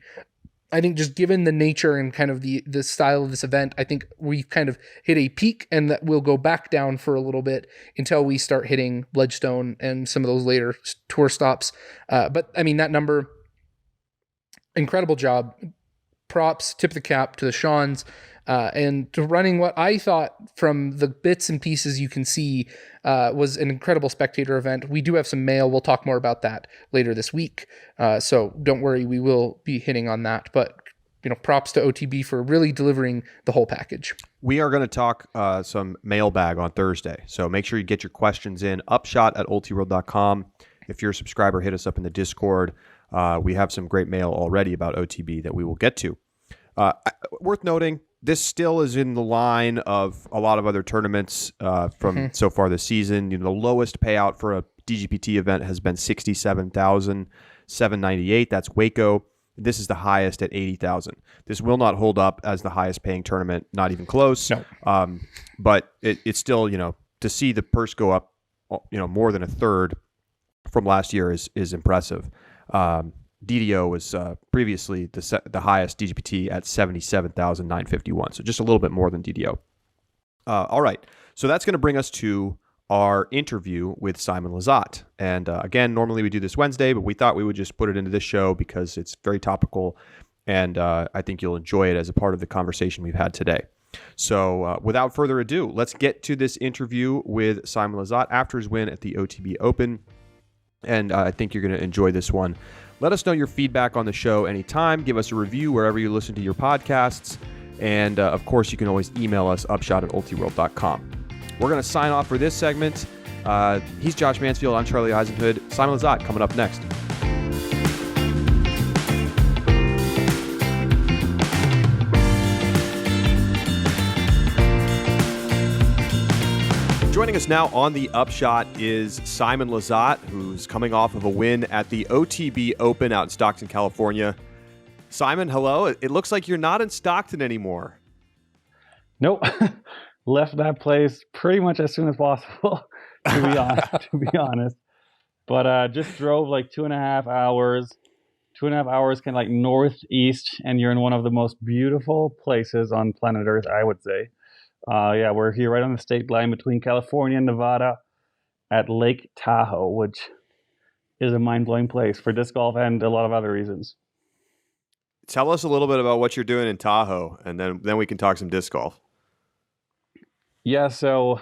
I think just given the nature and kind of the style of this event, I think we've kind of hit a peak and that we'll go back down for a little bit until we start hitting Ledgestone and some of those later tour stops. But I mean, that number, incredible job. Props, tip of the cap to the Shawns. And to running what I thought from the bits and pieces you can see was an incredible spectator event. We do have some mail. We'll talk more about that later this week. So don't worry, we will be hitting on that. But props to OTB for really delivering the whole package. We are going to talk some mailbag on Thursday. So make sure you get your questions in. Upshot@ultiworld.com. If you're a subscriber, hit us up in the Discord. We have some great mail already about OTB that we will get to. Worth noting, this still is in the line of a lot of other tournaments from so far this season. The lowest payout for a DGPT event has been $67,798. That's Waco. This is the highest at $80,000. This will not hold up as the highest paying tournament, not even close. No. But it's still, to see the purse go up, more than a third from last year is impressive. DDO was previously the highest DGPT at $77,951, so just a little bit more than DDO. All right, so that's going to bring us to our interview with Simon Lizotte. And again, normally we do this Wednesday, but we thought we would just put it into this show because it's very topical, and I think you'll enjoy it as a part of the conversation we've had today. So without further ado, let's get to this interview with Simon Lizotte after his win at the OTB Open, and I think you're going to enjoy this one. Let us know your feedback on the show anytime. Give us a review wherever you listen to your podcasts. And, of course, you can always email us, upshot@ultiworld.com. We're going to sign off for this segment. He's Josh Mansfield. I'm Charlie Eisenhood. Simon Lizotte coming up next. Joining us now on the Upshot is Simon Lizotte, who's coming off of a win at the OTB Open out in Stockton, California. Simon, hello. It looks like you're not in Stockton anymore. Nope. Left that place pretty much as soon as possible, to be honest. But just drove like 2.5 hours. 2.5 hours kind of like northeast, and you're in one of the most beautiful places on planet Earth, I would say. We're here right on the state line between California and Nevada at Lake Tahoe, which is a mind-blowing place for disc golf and a lot of other reasons. Tell us a little bit about what you're doing in Tahoe, and then we can talk some disc golf. Yeah, so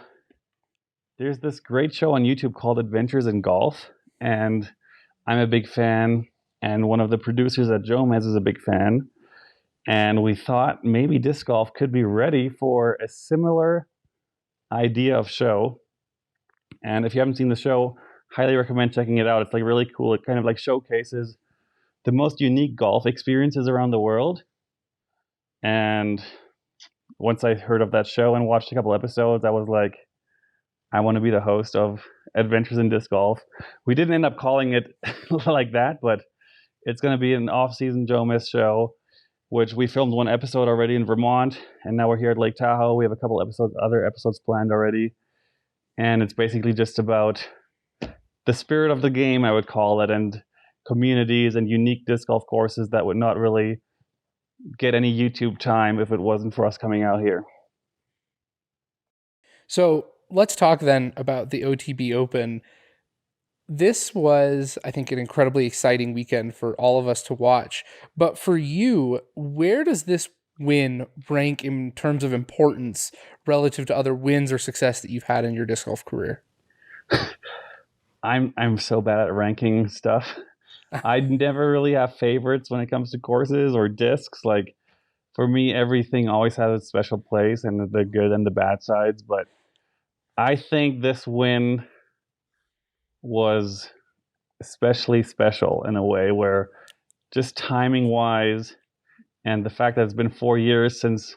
there's this great show on YouTube called Adventures in Golf, and I'm a big fan, and one of the producers at Jomez is a big fan. And we thought maybe disc golf could be ready for a similar idea of show. And if you haven't seen the show, highly recommend checking it out. It's like really cool. It kind of like showcases the most unique golf experiences around the world. And once I heard of that show and watched a couple episodes, I was like, I want to be the host of Adventures in Disc Golf. We didn't end up calling it like that, but it's going to be an off-season Jomez show. which we filmed one episode already in Vermont, and now we're here at Lake Tahoe. We have a couple other episodes planned already, and it's basically just about the spirit of the game, I would call it, and communities and unique disc golf courses that would not really get any YouTube time if it wasn't for us coming out here. So let's talk then about the OTB Open. This was, I think, an incredibly exciting weekend for all of us to watch. But for you, where does this win rank in terms of importance relative to other wins or success that you've had in your disc golf career? I'm so bad at ranking stuff. I never really have favorites when it comes to courses or discs. Like, for me, everything always has a special place, and the good and the bad sides. But I think this win was especially special in a way where, just timing wise, and the fact that it's been 4 years since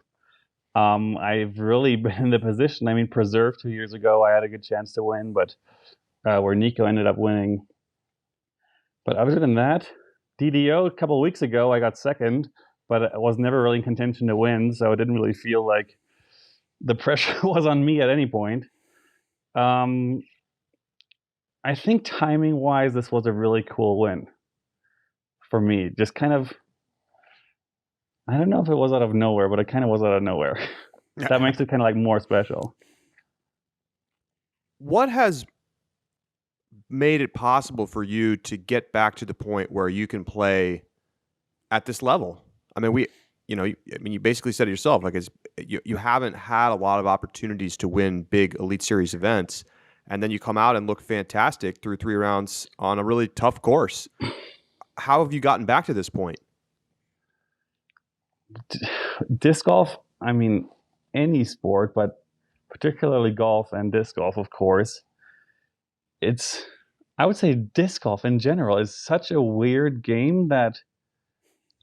I've really been in the position. I mean, Preserve 2 years ago, I had a good chance to win, but where Nico ended up winning. But other than that, DDO a couple of weeks ago, I got second, but I was never really in contention to win, so it didn't really feel like the pressure was on me at any point. I think timing-wise, this was a really cool win for me. Just kind of, I don't know if it was out of nowhere, but it kind of was out of nowhere. That makes it kind of like more special. What has made it possible for you to get back to the point where you can play at this level? I mean, you basically said it yourself, like you haven't had a lot of opportunities to win big Elite Series events, and then you come out and look fantastic through 3 rounds on a really tough course. How have you gotten back to this point? Disc golf, I mean, any sport, but particularly golf and disc golf, of course, I would say disc golf in general is such a weird game that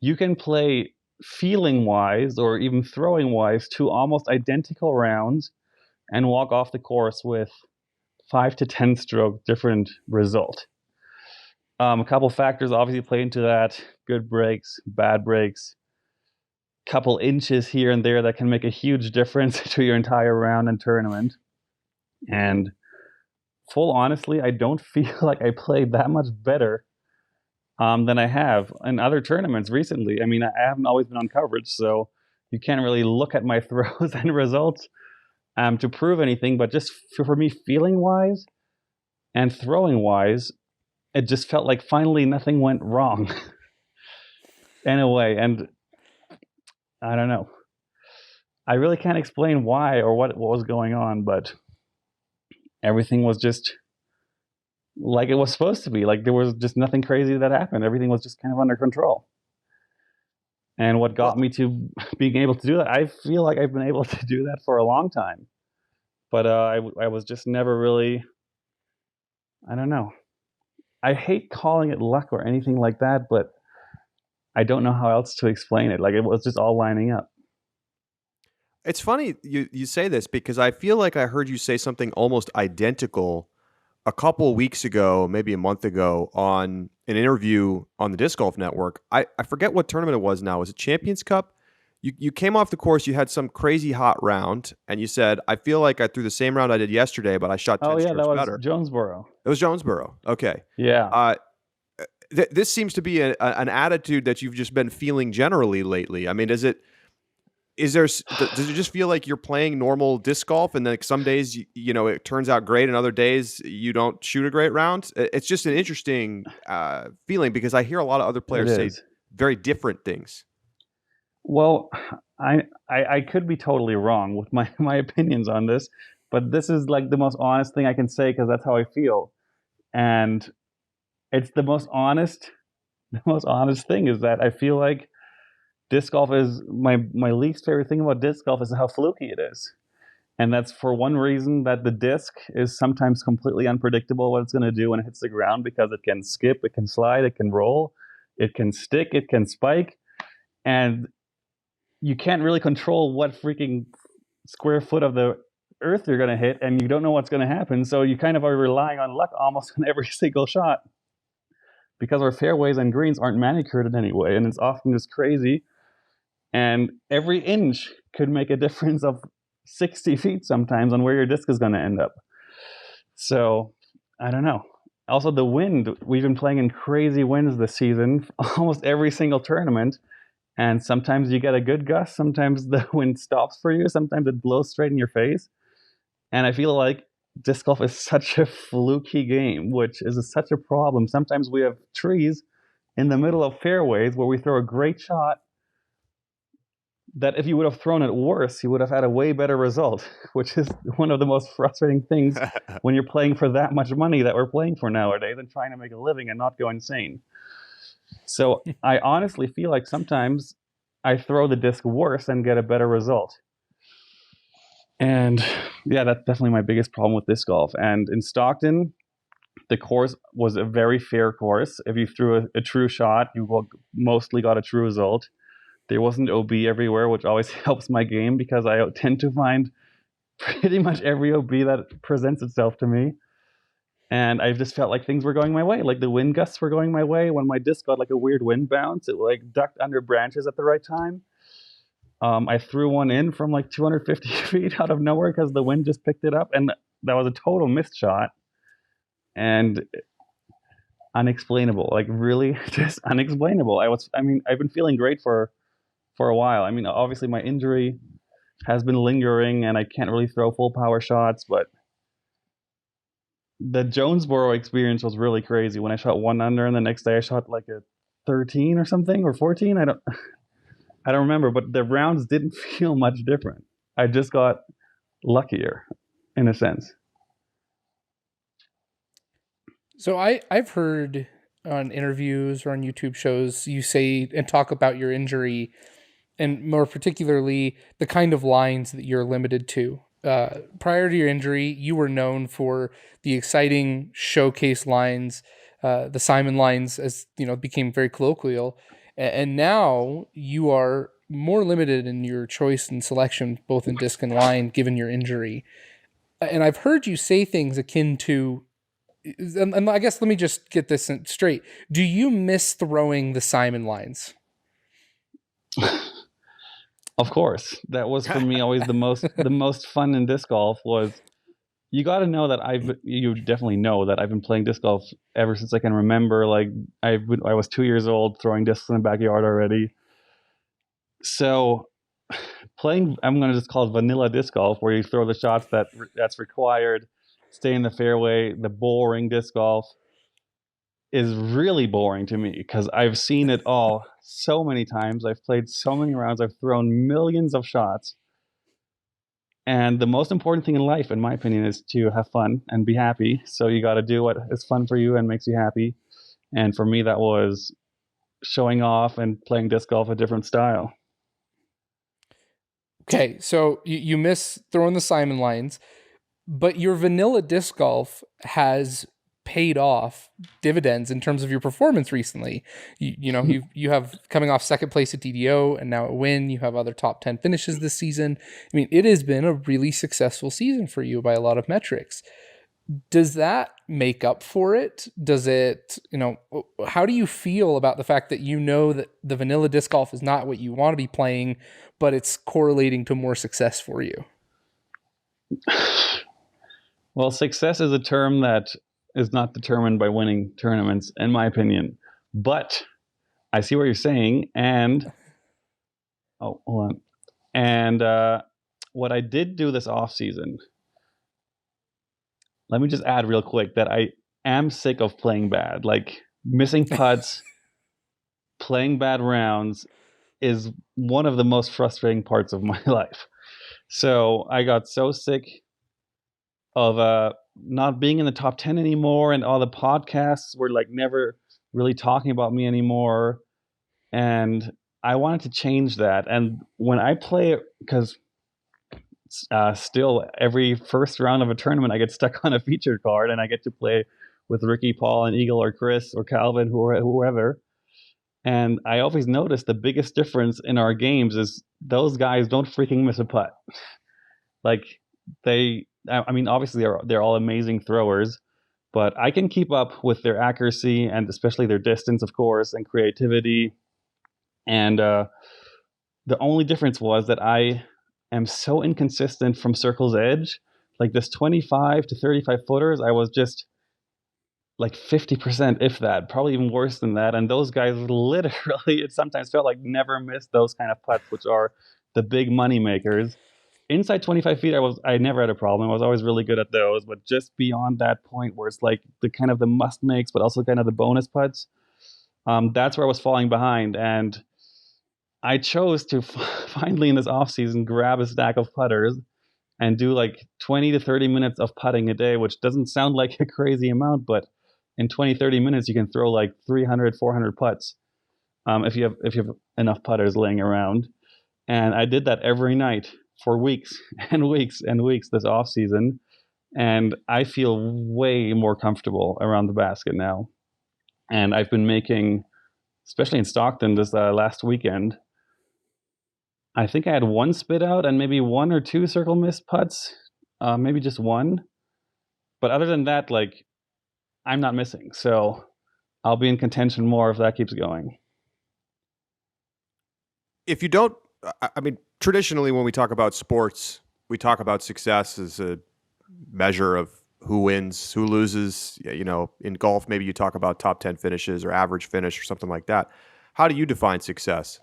you can play feeling-wise or even throwing-wise 2 almost identical rounds and walk off the course with 5 to 10 stroke different result. A couple factors obviously play into that: good breaks, bad breaks, couple inches here and there that can make a huge difference to your entire round and tournament. And full honestly, I don't feel like I played that much better than I have in other tournaments recently. I mean, I haven't always been on coverage, so you can't really look at my throws and results to prove anything. But just for me, feeling-wise and throwing-wise, it just felt like finally nothing went wrong in a way. And I don't know. I really can't explain why or what was going on, but everything was just like it was supposed to be. Like, there was just nothing crazy that happened. Everything was just kind of under control. And what got me to being able to do that, I feel like I've been able to do that for a long time. But I was just never really, I don't know. I hate calling it luck or anything like that, but I don't know how else to explain it. Like, it was just all lining up. It's funny you say this, because I feel like I heard you say something almost identical a couple weeks ago, maybe a month ago, on an interview on the Disc Golf Network. I forget what tournament it was now. Was it Champions Cup? You came off the course, you had some crazy hot round, and you said, I feel like I threw the same round I did yesterday, but I shot 10 strokes better. Oh, yeah, that was Jonesboro. It was Jonesboro. Okay. Yeah. This seems to be an attitude that you've just been feeling generally lately. I mean, does it just feel like you're playing normal disc golf, and then some days it turns out great, and other days you don't shoot a great round? It's just an interesting feeling, because I hear a lot of other players say very different things. Well, I could be totally wrong with my opinions on this, but this is like the most honest thing I can say, because that's how I feel. And it's the most honest thing is that I feel like disc golf is my least favorite thing about disc golf is how fluky it is. And that's for one reason, that the disc is sometimes completely unpredictable what it's going to do when it hits the ground, because it can skip, it can slide, it can roll, it can stick, it can spike. And you can't really control what freaking square foot of the earth you're going to hit, and you don't know what's going to happen. So you kind of are relying on luck almost on every single shot, because our fairways and greens aren't manicured in any way, and it's often just crazy. And every inch could make a difference of 60 feet sometimes on where your disc is going to end up. So I don't know. Also, the wind, we've been playing in crazy winds this season, almost every single tournament. And sometimes you get a good gust, sometimes the wind stops for you, sometimes it blows straight in your face. And I feel like disc golf is such a fluky game, which is such a problem. Sometimes we have trees in the middle of fairways where we throw a great shot that if you would have thrown it worse, you would have had a way better result, which is one of the most frustrating things when you're playing for that much money that we're playing for nowadays and trying to make a living and not go insane. So I honestly feel like sometimes I throw the disc worse and get a better result. And yeah, that's definitely my biggest problem with disc golf. And in Stockton, the course was a very fair course. If you threw a true shot, you mostly got a true result. There wasn't OB everywhere, which always helps my game because I tend to find pretty much every OB that presents itself to me. And I just felt like things were going my way. Like the wind gusts were going my way. When my disc got like a weird wind bounce, it like ducked under branches at the right time. I threw one in from like 250 feet out of nowhere because the wind just picked it up. And that was a total missed shot. And unexplainable, like really just unexplainable. I've been feeling great for a while. I mean, obviously my injury has been lingering and I can't really throw full power shots, but the Jonesboro experience was really crazy when I shot 1 under and the next day I shot like a 13 or something or 14. I don't remember, but the rounds didn't feel much different. I just got luckier in a sense. So I've heard on interviews or on YouTube shows you say and talk about your injury, and more particularly the kind of lines that you're limited to. Prior to your injury, you were known for the exciting showcase lines, the Simon lines, as you know, became very colloquial, and now you are more limited in your choice and selection, both in disc and line, given your injury. And I've heard you say things akin to, and I guess let me just get this straight. Do you miss throwing the Simon lines? Of course, that was for me always the most fun in disc golf. Was you got to know that you definitely know that I've been playing disc golf ever since I can remember. Like I was 2 years old throwing discs in the backyard already. So playing, I'm going to just call it vanilla disc golf, where you throw the shots that's required, stay in the fairway. The boring disc golf is really boring to me because I've seen it all so many times. I've played so many rounds. I've thrown millions of shots. And the most important thing in life, in my opinion, is to have fun and be happy. So you got to do what is fun for you and makes you happy. And for me, that was showing off and playing disc golf a different style. Okay, so you miss throwing the Simon lines, but your vanilla disc golf has paid off dividends in terms of your performance recently. You have coming off second place at DDO and now at Win. You have other top 10 finishes this season. I mean, it has been a really successful season for you by a lot of metrics. Does that make up for it? Does it, how do you feel about the fact that you know that the vanilla disc golf is not what you want to be playing, but it's correlating to more success for you? Well, success is a term that is not determined by winning tournaments, in my opinion. But I see what you're saying, and hold on. And what I did do this off season, let me just add real quick that I am sick of playing bad. Like missing putts, playing bad rounds is one of the most frustrating parts of my life. So I got so sick of not being in the top 10 anymore, and all the podcasts were like never really talking about me anymore. And I wanted to change that. And when I play, because still every first round of a tournament, I get stuck on a featured card and I get to play with Ricky, Paul, and Eagle, or Chris, or Calvin, whoever. And I always notice the biggest difference in our games is those guys don't freaking miss a putt. Like obviously they're all amazing throwers, but I can keep up with their accuracy and especially their distance, of course, and creativity. And The only difference was that I am so inconsistent from circle's edge. Like this 25 to 35 footers, I was just like 50%, if that, probably even worse than that. And those guys literally, it sometimes felt like never missed those kind of putts, which are the big money makers. Inside 25 feet, I never had a problem. I was always really good at those. But just beyond that point where it's like the kind of the must makes, but also kind of the bonus putts, that's where I was falling behind. And I chose to finally in this off season grab a stack of putters and do like 20 to 30 minutes of putting a day, which doesn't sound like a crazy amount, but in 20, 30 minutes, you can throw like 300, 400 putts if you have enough putters laying around. And I did that every night for weeks and weeks and weeks this off season. And I feel way more comfortable around the basket now. And I've been making, especially in Stockton this last weekend, I think I had one spit out and maybe one or two circle miss putts, maybe just one. But other than that, like, I'm not missing. So I'll be in contention more if that keeps going. If you don't, I mean, traditionally when we talk about sports, we talk about success as a measure of who wins, who loses. You know, in golf, maybe you talk about top 10 finishes or average finish or something like that. How do you define success?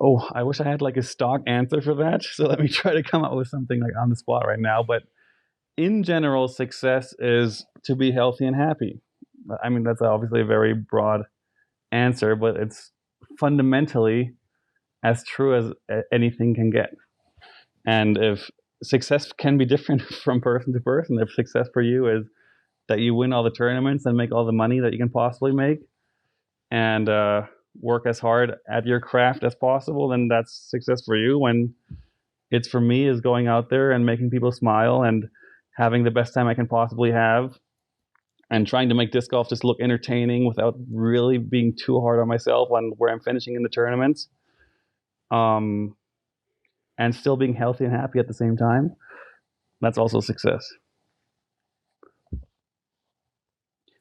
Oh, I wish I had like a stock answer for that. So let me try to come up with something like on the spot right now. But in general, success is to be healthy and happy. I mean, that's obviously a very broad answer, but it's fundamentally as true as anything can get. And if success can be different from person to person, if success for you is that you win all the tournaments and make all the money that you can possibly make and work as hard at your craft as possible, then that's success for you. When it's for me is going out there and making people smile and having the best time I can possibly have and trying to make disc golf just look entertaining without really being too hard on myself on where I'm finishing in the tournaments. And still being healthy and happy at the same time. That's also success.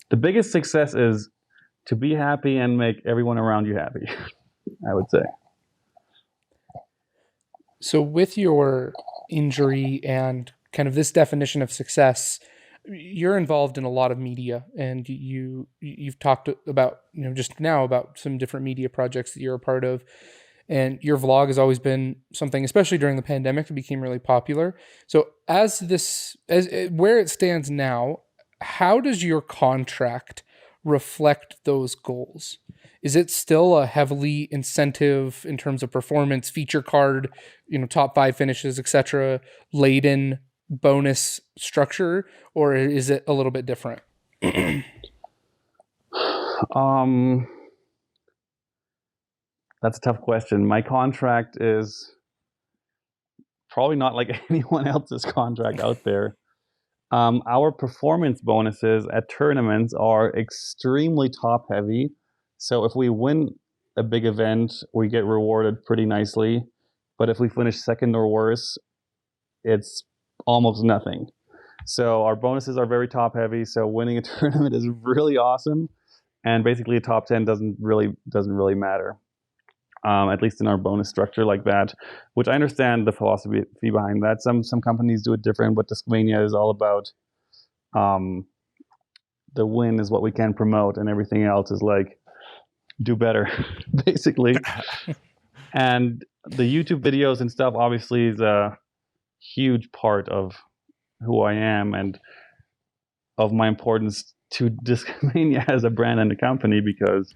The biggest success is to be happy and make everyone around you happy, I would say. So with your injury and kind of this definition of success, you're involved in a lot of media, and you've talked about, you know, just now about some different media projects that you're a part of. And your vlog has always been something, especially during the pandemic, that became really popular. So as where it stands now, how does your contract reflect those goals? Is it still a heavily incentive in terms of performance, feature card, you know, top 5 finishes, etc., laden bonus structure, or is it a little bit different? That's a tough question. My contract is probably not like anyone else's contract out there. Our performance bonuses at tournaments are extremely top heavy. So if we win a big event, we get rewarded pretty nicely. But if we finish second or worse, it's almost nothing. So our bonuses are very top heavy. So winning a tournament is really awesome. And basically a top 10 doesn't really matter. At least in our bonus structure like that, which I understand the philosophy behind that. Some companies do it different, but Discmania is all about the win is what we can promote, and everything else is like do better, basically. And the YouTube videos and stuff obviously is a huge part of who I am and of my importance to Discmania as a brand and a company, because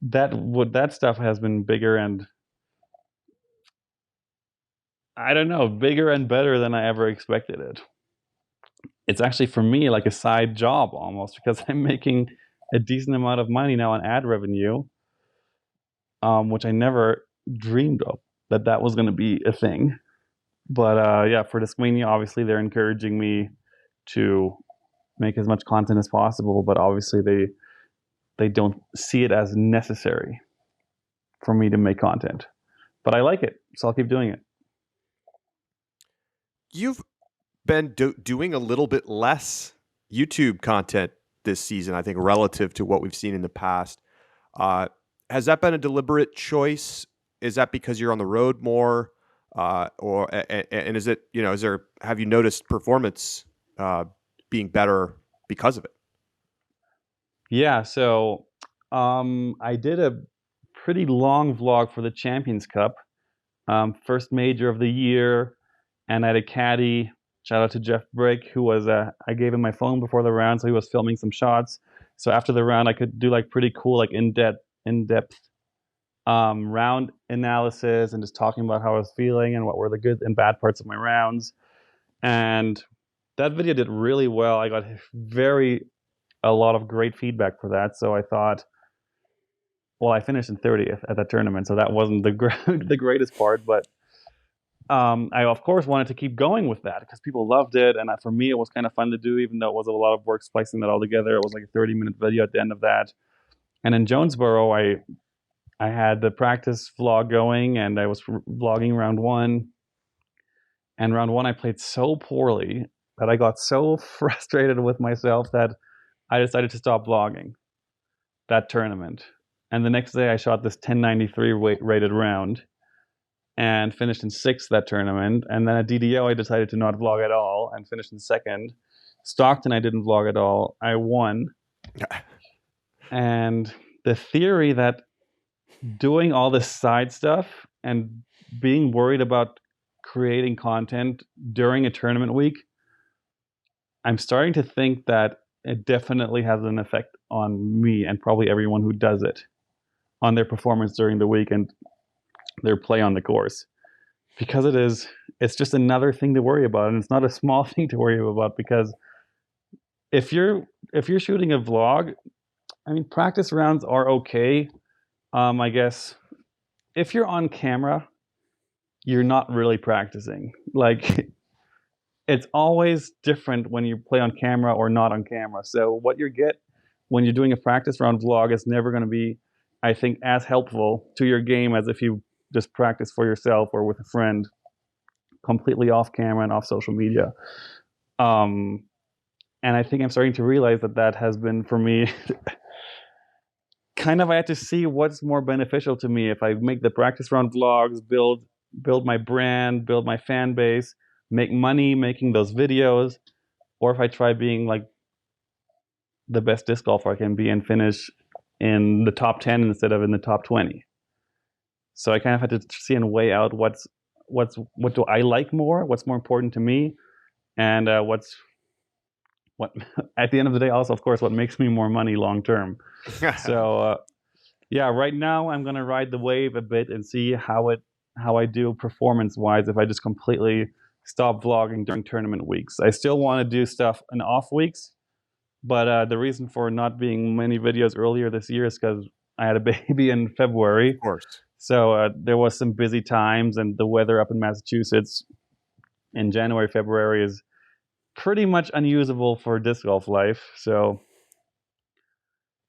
that stuff has been bigger and I don't know, bigger and better than I ever expected it. It's actually for me like a side job almost, because I'm making a decent amount of money now on ad revenue, which I never dreamed of that was going to be a thing. But yeah, for Discmania, obviously they're encouraging me to make as much content as possible, but obviously they don't see it as necessary for me to make content. But I like it, so I'll keep doing it. You've been doing a little bit less YouTube content this season, I think, relative to what we've seen in the past. has that been a deliberate choice? Is that because you're on the road more, and is it, have you noticed performance being better because of it? Yeah, so I did a pretty long vlog for the Champions Cup, first major of the year, and I had a caddy. Shout out to Jeff Brick, who was I gave him my phone before the round, so he was filming some shots. So after the round, I could do like pretty cool, like in-depth round analysis and just talking about how I was feeling and what were the good and bad parts of my rounds. And that video did really well. I got a lot of great feedback for that. So I thought, well, I finished in 30th at that tournament, so that wasn't the greatest part, but I of course wanted to keep going with that because people loved it, and for me it was kind of fun to do, even though it was a lot of work splicing that all together. It was like a 30-minute video at the end of that. And in Jonesboro, I had the practice vlog going, and I was vlogging round one. And round one, I played so poorly that I got so frustrated with myself that I decided to stop vlogging that tournament. And the next day, I shot this 1093 rated round and finished in sixth that tournament. And then at DDO, I decided to not vlog at all and finished in second. Stockton, I didn't vlog at all. I won. And the theory that doing all this side stuff and being worried about creating content during a tournament week, I'm starting to think that it definitely has an effect on me and probably everyone who does it on their performance during the week and their play on the course, because it's just another thing to worry about, and it's not a small thing to worry about, because if you're shooting a vlog, I mean, practice rounds are okay. I guess if you're on camera, you're not really practicing. Like, it's always different when you play on camera or not on camera. So what you get when you're doing a practice round vlog is never going to be, I think, as helpful to your game as if you just practice for yourself or with a friend, completely off camera and off social media. And I think I'm starting to realize that has been, for me, kind of, I had to see what's more beneficial to me. If I make the practice round vlogs, build my brand, build my fan base, make money making those videos, or if I try being like the best disc golfer I can be and finish in the top 10 instead of in the top 20. So I kind of had to see and weigh out what do I like more, what's more important to me, and what at the end of the day, also, of course, what makes me more money long term. So yeah, right now I'm gonna ride the wave a bit and see how I do performance wise if I just completely stop vlogging during tournament weeks. I still want to do stuff in off weeks, but the reason for not being many videos earlier this year is because I had a baby in February. Of course. So there was some busy times, and the weather up in Massachusetts in January, February is pretty much unusable for disc golf life. So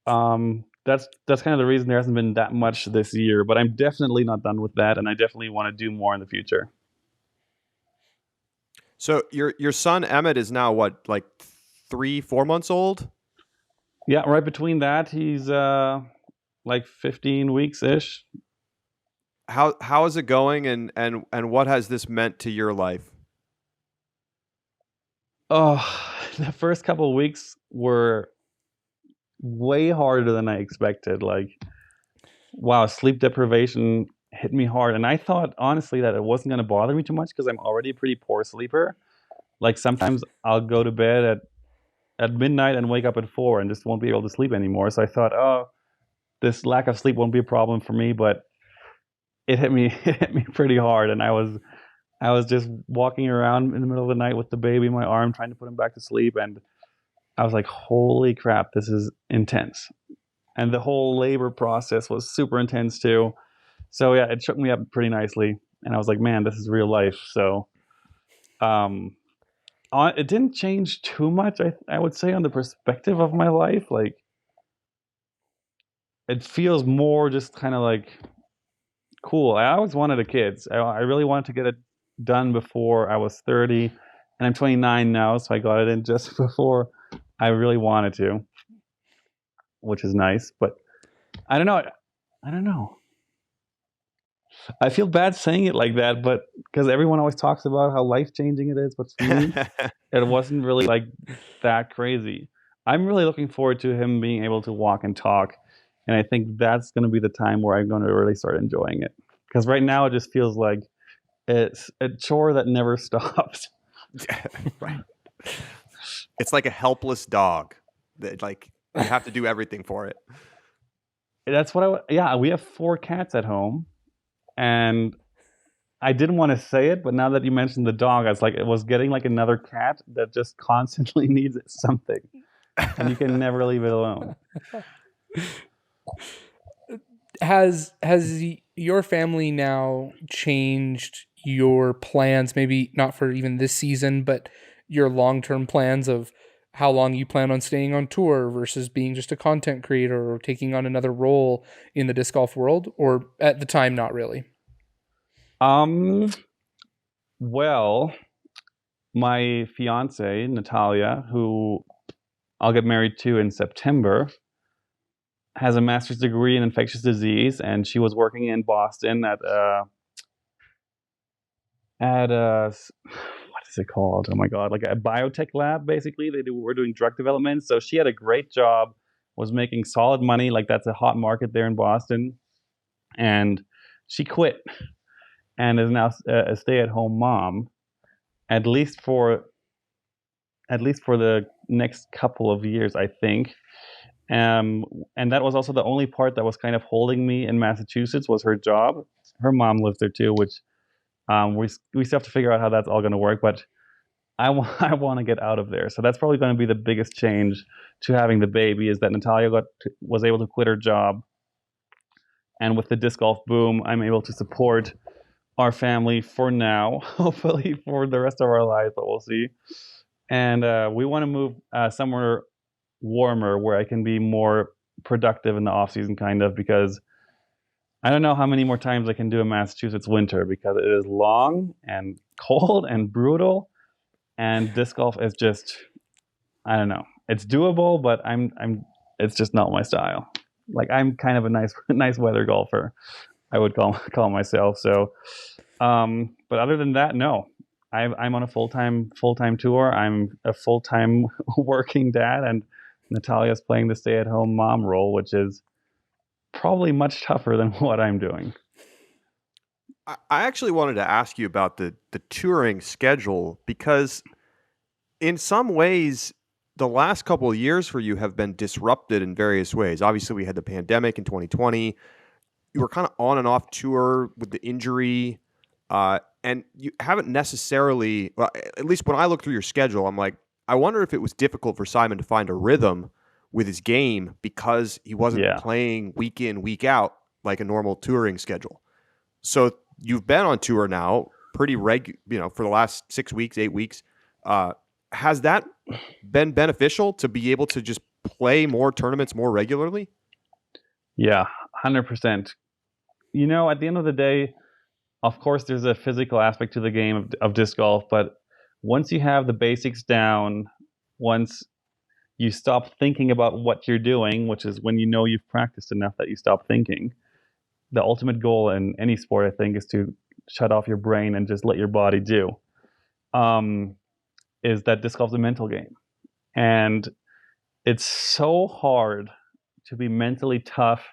that's kind of the reason there hasn't been that much this year. But I'm definitely not done with that, and I definitely want to do more in the future. So your son Emmett is now what, like 3-4 months old? Yeah, right between that, he's like 15 weeks ish. How is it going, and what has this meant to your life? Oh, the first couple of weeks were way harder than I expected. Like, wow, sleep deprivation hit me hard. And I thought, honestly, that it wasn't going to bother me too much because I'm already a pretty poor sleeper. Like, sometimes I'll go to bed at midnight and wake up at 4 and just won't be able to sleep anymore. So I thought, oh, this lack of sleep won't be a problem for me, but it hit me pretty hard. And I was just walking around in the middle of the night with the baby in my arm, trying to put him back to sleep. And I was like, holy crap, this is intense. And the whole labor process was super intense too. So yeah, it shook me up pretty nicely. And I was like, man, this is real life. So it didn't change too much, I would say, on the perspective of my life. Like, it feels more just kind of like cool. I always wanted a kid. I really wanted to get it done before I was 30. And I'm 29 now, so I got it in just before I really wanted to, which is nice. But I don't know. I don't know. I feel bad saying it like that, but because everyone always talks about how life-changing it is, but for me, it wasn't really like that crazy. I'm really looking forward to him being able to walk and talk, and I think that's going to be the time where I'm going to really start enjoying it. Because right now, it just feels like it's a chore that never stops. Right. It's like a helpless dog that like you have to do everything for it. That's what yeah, we have 4 cats at home, and I didn't want to say it, but now that you mentioned the dog, I was like, it was getting like another cat that just constantly needs something, and you can never leave it alone. Has your family now changed your plans? Maybe not for even this season, but your long-term plans of how long you plan on staying on tour versus being just a content creator or taking on another role in the disc golf world, or at the time, not really? Well, my fiance, Natalia, who I'll get married to in September, has a master's degree in infectious disease, and she was working in Boston at what is it called? Oh my god, like a biotech lab. Basically, were doing drug development. So she had a great job, was making solid money. Like that's a hot market there in Boston, and she quit and is now a stay-at-home mom, at least for the next couple of years, I think. And that was also the only part that was kind of holding me in Massachusetts was her job. Her mom lives there too, which we still have to figure out how that's all going to work. But I want to get out of there. So that's probably going to be the biggest change to having the baby is that Natalia was able to quit her job. And with the disc golf boom, I'm able to support our family for now, hopefully for the rest of our lives, but we'll see. And we want to move somewhere warmer where I can be more productive in the off season, kind of, because I don't know how many more times I can do a Massachusetts winter because it is long and cold and brutal, and disc golf is just, I don't know. It's doable, but it's just not my style. Like I'm kind of a nice weather golfer, I would call myself. So, but other than that, no. I'm on a full-time tour. I'm a full-time working dad, and Natalia's playing the stay-at-home mom role, which is probably much tougher than what I'm doing. I actually wanted to ask you about the touring schedule because in some ways, the last couple of years for you have been disrupted in various ways. Obviously, we had the pandemic in 2020. You were kind of on and off tour with the injury, and you haven't necessarily, well, at least when I look through your schedule, I'm like, I wonder if it was difficult for Simon to find a rhythm with his game because he wasn't playing week in, week out like a normal touring schedule. So you've been on tour now pretty for the last 6 weeks, 8 weeks. Has that been beneficial to be able to just play more tournaments more regularly? Yeah, 100%. You know, at the end of the day, of course, there's a physical aspect to the game of disc golf, but once you have the basics down, once you stop thinking about what you're doing, which is when you know you've practiced enough that you stop thinking, the ultimate goal in any sport, I think, is to shut off your brain and just let your body do. Is that disc golf is a mental game. And it's so hard to be mentally tough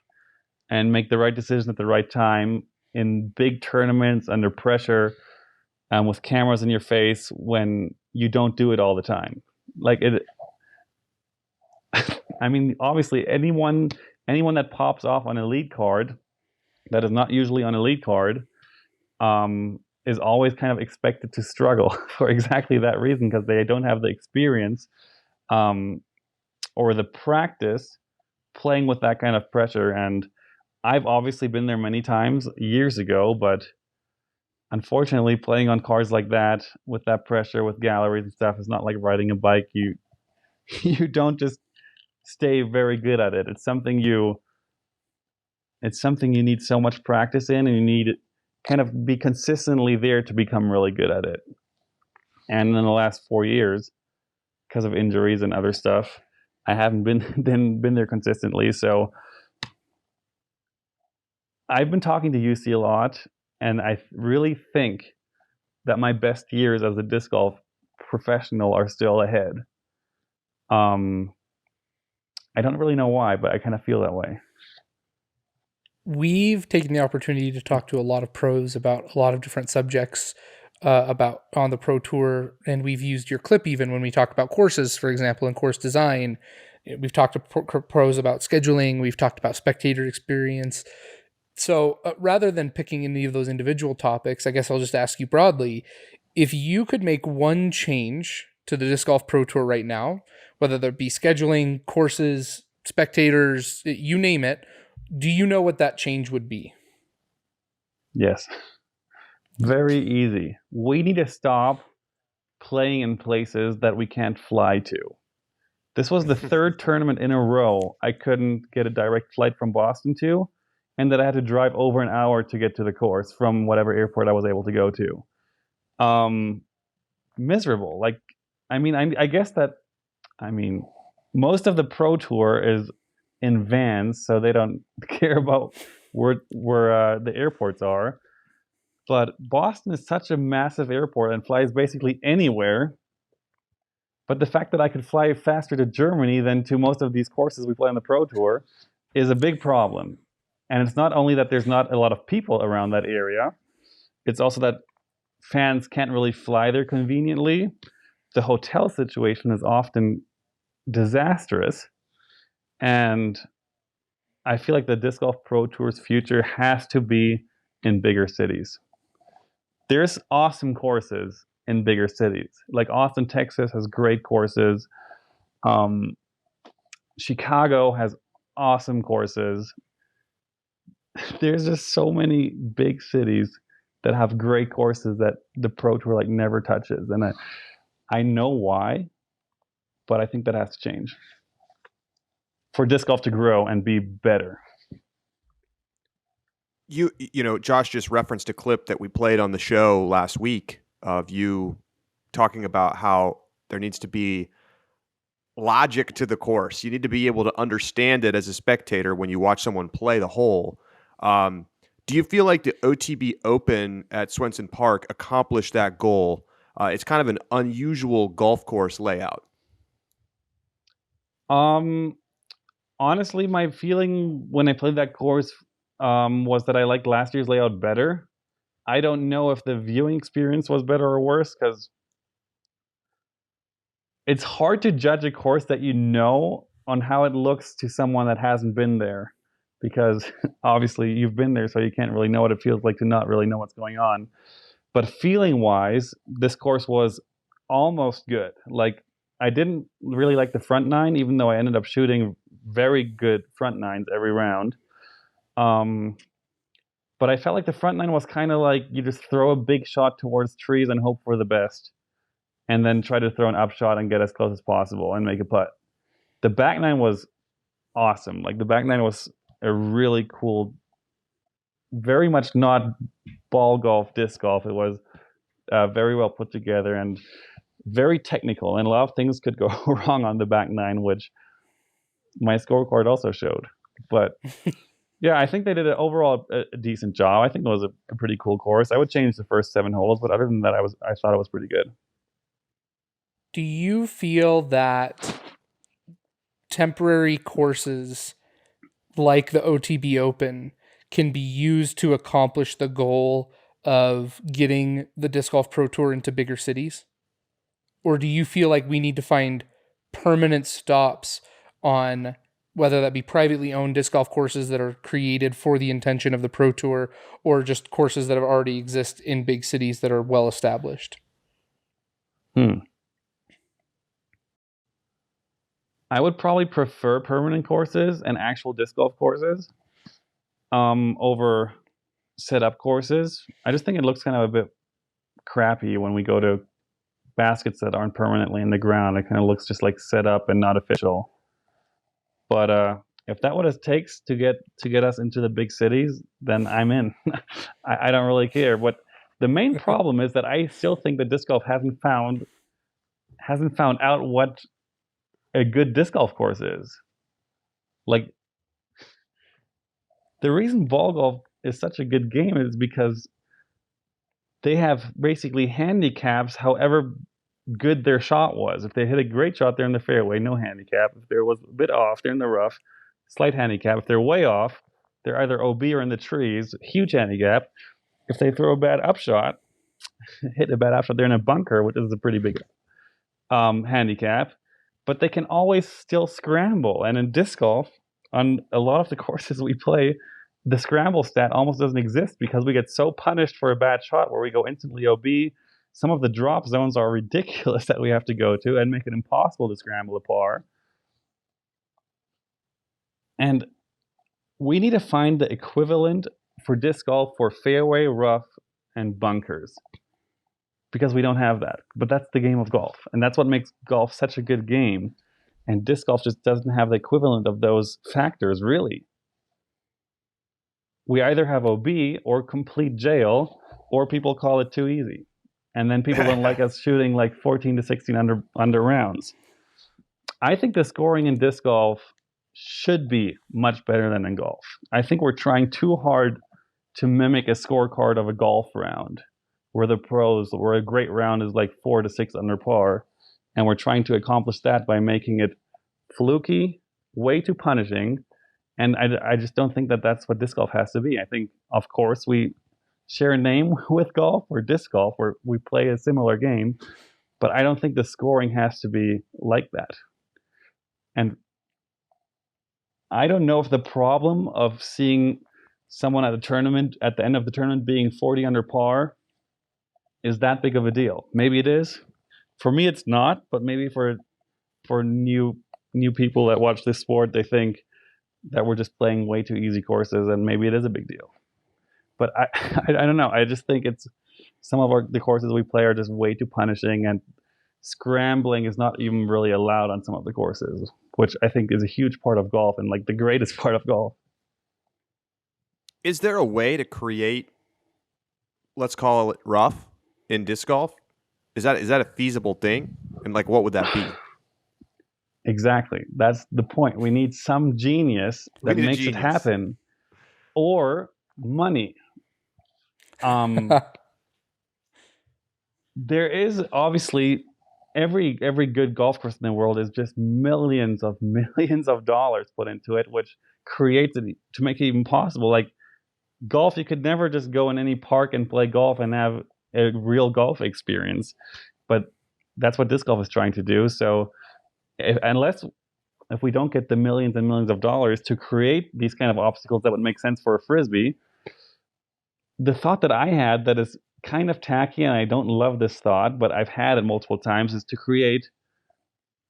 and make the right decision at the right time in big tournaments under pressure with cameras in your face when you don't do it all the time. Like it, I mean, obviously anyone that pops off on a lead card that is not usually on a lead card is always kind of expected to struggle for exactly that reason because they don't have the experience or the practice playing with that kind of pressure. And I've obviously been there many times years ago, but unfortunately playing on cards like that with that pressure with galleries and stuff is not like riding a bike. You don't just stay very good at it. It's something you need so much practice in, and you need kind of be consistently there to become really good at it. And in the last 4 years, because of injuries and other stuff, I haven't been there consistently. So I've been talking to UC a lot, and I really think that my best years as a disc golf professional are still ahead. I don't really know why, but I kind of feel that way. We've taken the opportunity to talk to a lot of pros about a lot of different subjects about on the pro tour, and we've used your clip even when we talk about courses, for example, and course design. We've talked to pros about scheduling. We've talked about spectator experience. So rather than picking any of those individual topics, I guess I'll just ask you broadly, if you could make one change to the Disc Golf Pro Tour right now, whether that be scheduling, courses, spectators, you name it, do you know what that change would be? Yes. Very easy. We need to stop playing in places that we can't fly to. This was the third tournament in a row I couldn't get a direct flight from Boston to, and that I had to drive over an hour to get to the course from whatever airport I was able to go to. Miserable. Like, I guess that, most of the Pro Tour is in vans, so they don't care about where the airports are. But Boston is such a massive airport and flies basically anywhere. But the fact that I could fly faster to Germany than to most of these courses we play on the Pro Tour is a big problem. And it's not only that there's not a lot of people around that area, it's also that fans can't really fly there conveniently. The hotel situation is often disastrous. And I feel like the Disc Golf Pro Tour's future has to be in bigger cities. There's awesome courses in bigger cities. Like Austin, Texas has great courses. Chicago has awesome courses. There's just so many big cities that have great courses that the Pro Tour like never touches. And I know why, but I think that has to change for disc golf to grow and be better. You know, Josh just referenced a clip that we played on the show last week of you talking about how there needs to be logic to the course. You need to be able to understand it as a spectator when you watch someone play the hole. Do you feel like the OTB Open at Swenson Park accomplished that goal? It's kind of an unusual golf course layout. Honestly, my feeling when I played that course was that I liked last year's layout better. I don't know if the viewing experience was better or worse, because it's hard to judge a course that you know on how it looks to someone that hasn't been there, because obviously you've been there, so you can't really know what it feels like to not really know what's going on. But feeling-wise, this course was almost good. Like, I didn't really like the front nine, even though I ended up shooting very good front nines every round. But I felt like the front nine was kind of like you just throw a big shot towards trees and hope for the best, and then try to throw an upshot and get as close as possible and make a putt. The back nine was awesome. Like, the back nine was a really cool, very much not ball golf, disc golf. It was very well put together and very technical, and a lot of things could go wrong on the back nine, which my scorecard also showed. But yeah, I think they did overall a decent job. I think it was a pretty cool course. I would change the first 7 holes, but other than that, I thought it was pretty good. Do you feel that temporary courses like the OTB Open can be used to accomplish the goal of getting the Disc Golf Pro Tour into bigger cities? Or do you feel like we need to find permanent stops on whether that be privately owned disc golf courses that are created for the intention of the Pro Tour, or just courses that have already exist in big cities that are well established? I would probably prefer permanent courses and actual disc golf courses over set-up courses. I just think it looks kind of a bit crappy when we go to baskets that aren't permanently in the ground. It kind of looks just like set up and not official. But if that's what it takes to get us into the big cities, then I'm in. I don't really care. But the main problem is that I still think that disc golf hasn't found out what a good disc golf course is. Like, the reason ball golf is such a good game is because they have basically handicaps however good their shot was. If they hit a great shot, they're in the fairway, no handicap. If there was a bit off, they're in the rough, slight handicap. If they're way off, they're either OB or in the trees, huge handicap. If they throw a bad upshot, hit a bad upshot, they're in a bunker, which is a pretty big handicap. But they can always still scramble. And in disc golf, on a lot of the courses we play, the scramble stat almost doesn't exist because we get so punished for a bad shot where we go instantly OB. Some of the drop zones are ridiculous that we have to go to and make it impossible to scramble a par. And we need to find the equivalent for disc golf for fairway, rough, and bunkers because we don't have that. But that's the game of golf, and that's what makes golf such a good game. And disc golf just doesn't have the equivalent of those factors, really. We either have OB or complete jail, or people call it too easy. And then people don't like us shooting like 14 to 16 under rounds. I think the scoring in disc golf should be much better than in golf. I think we're trying too hard to mimic a scorecard of a golf round, where a great round is like 4 to 6 under par. And we're trying to accomplish that by making it fluky, way too punishing. And I just don't think that that's what disc golf has to be. I think, of course, we share a name with golf or disc golf, where we play a similar game. But I don't think the scoring has to be like that. And I don't know if the problem of seeing someone at the end of the tournament being 40 under par is that big of a deal. Maybe it is. For me, it's not. But maybe for new people that watch this sport, they think that we're just playing way too easy courses, and maybe it is a big deal. But I don't know. I just think it's some of the courses we play are just way too punishing, and scrambling is not even really allowed on some of the courses, which I think is a huge part of golf and like the greatest part of golf. Is there a way to create, let's call it rough in disc golf? Is that a feasible thing? And like, what would that be? Exactly. That's the point. We need some genius that makes it happen, or money. There is obviously every good golf course in the world is just millions of dollars put into it, which creates it to make it even possible. Like golf, you could never just go in any park and play golf and have a real golf experience, but that's what disc golf is trying to do. So if we don't get the millions and millions of dollars to create these kind of obstacles that would make sense for a frisbee, the thought that I had that is kind of tacky, and I don't love this thought, but I've had it multiple times, is to create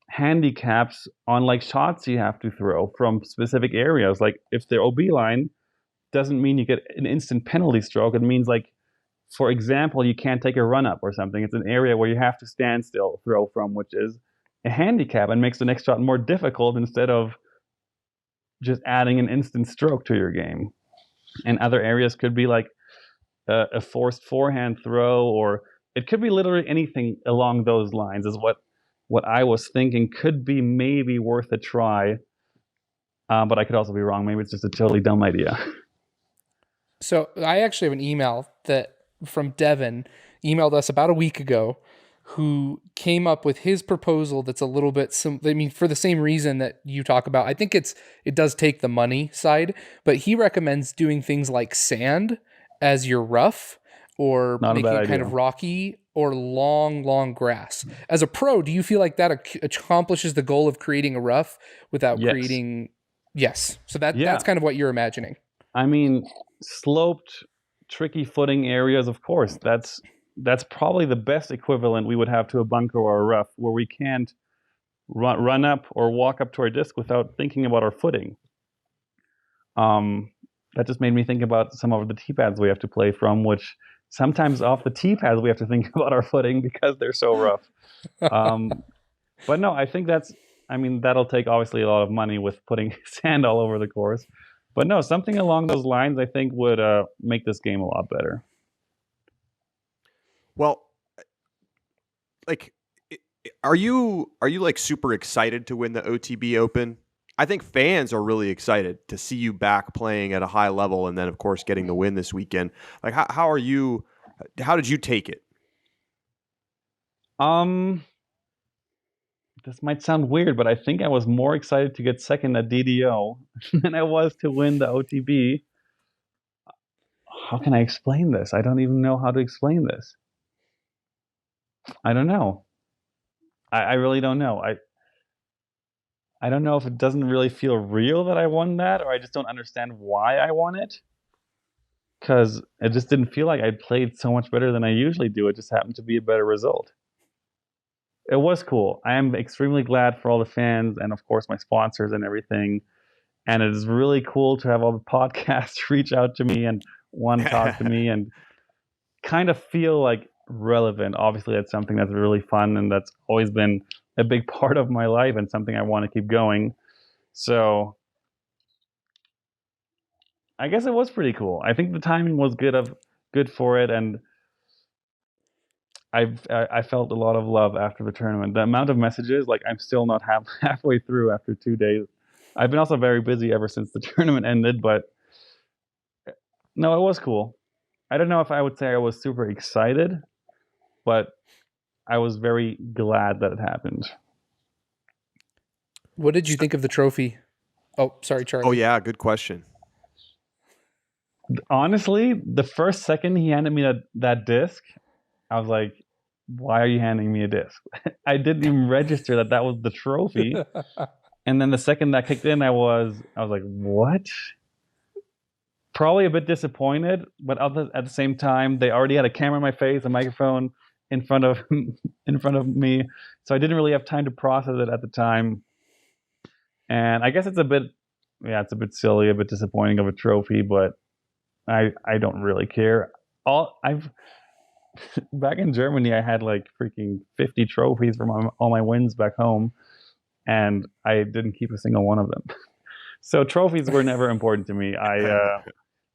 handicaps on like shots you have to throw from specific areas. Like if the OB line doesn't mean you get an instant penalty stroke. It means like, for example, you can't take a run up or something. It's an area where you have to stand still throw from, which is a handicap and makes the next shot more difficult instead of just adding an instant stroke to your game. And other areas could be like a forced forehand throw, or it could be literally anything along those lines is what I was thinking could be maybe worth a try. But I could also be wrong. Maybe it's just a totally dumb idea. So I actually have an email that from Devin emailed us about a week ago, who came up with his proposal that's a little bit for the same reason that you talk about. I think it does take the money side, but he recommends doing things like sand as your rough, or making it kind of rocky, or long grass. As a pro, do you feel like that accomplishes the goal of creating a rough without creating? Yes. So that's kind of what you're imagining. I mean, sloped, tricky footing areas, of course, that's probably the best equivalent we would have to a bunker or a rough, where we can't run up or walk up to our disc without thinking about our footing. That just made me think about some of the tee pads we have to play from, which sometimes off the tee pads we have to think about our footing because they're so rough. But no, I think that'll take obviously a lot of money with putting sand all over the course. But no, something along those lines I think would make this game a lot better. Well, like, are you like super excited to win the OTB Open? I think fans are really excited to see you back playing at a high level, and then of course getting the win this weekend. Like, how are you? How did you take it? This might sound weird, but I think I was more excited to get second at DDO than I was to win the OTB. How can I explain this? I don't even know how to explain this. I don't know. I really don't know. I don't know if it doesn't really feel real that I won that, or I just don't understand why I won it. Because it just didn't feel like I played so much better than I usually do. It just happened to be a better result. It was cool. I am extremely glad for all the fans and, of course, my sponsors and everything. And it is really cool to have all the podcasts reach out to me and want to talk to me and kind of feel like relevant. Obviously, that's something that's really fun and that's always been a big part of my life and something I want to keep going. So I guess it was pretty cool. I think the timing was good for it, and I felt a lot of love after the tournament. The amount of messages, like I'm still not halfway through after 2 days. I've been also very busy ever since the tournament ended, but no, it was cool. I don't know if I would say I was super excited, but I was very glad that it happened. What did you think of the trophy? Oh, sorry, Charlie. Oh yeah, good question. Honestly, the first second he handed me that disc, I was like, why are you handing me a disc? I didn't even register that was the trophy. And then the second that kicked in, I was like, what? Probably a bit disappointed, but at the same time, they already had a camera in my face, a microphone in front of me, so I didn't really have time to process it at the time. And I guess it's a bit silly, a bit disappointing of a trophy, but I don't really care. Back in Germany, I had like freaking 50 trophies from all my wins back home, and I didn't keep a single one of them. So trophies were never important to me.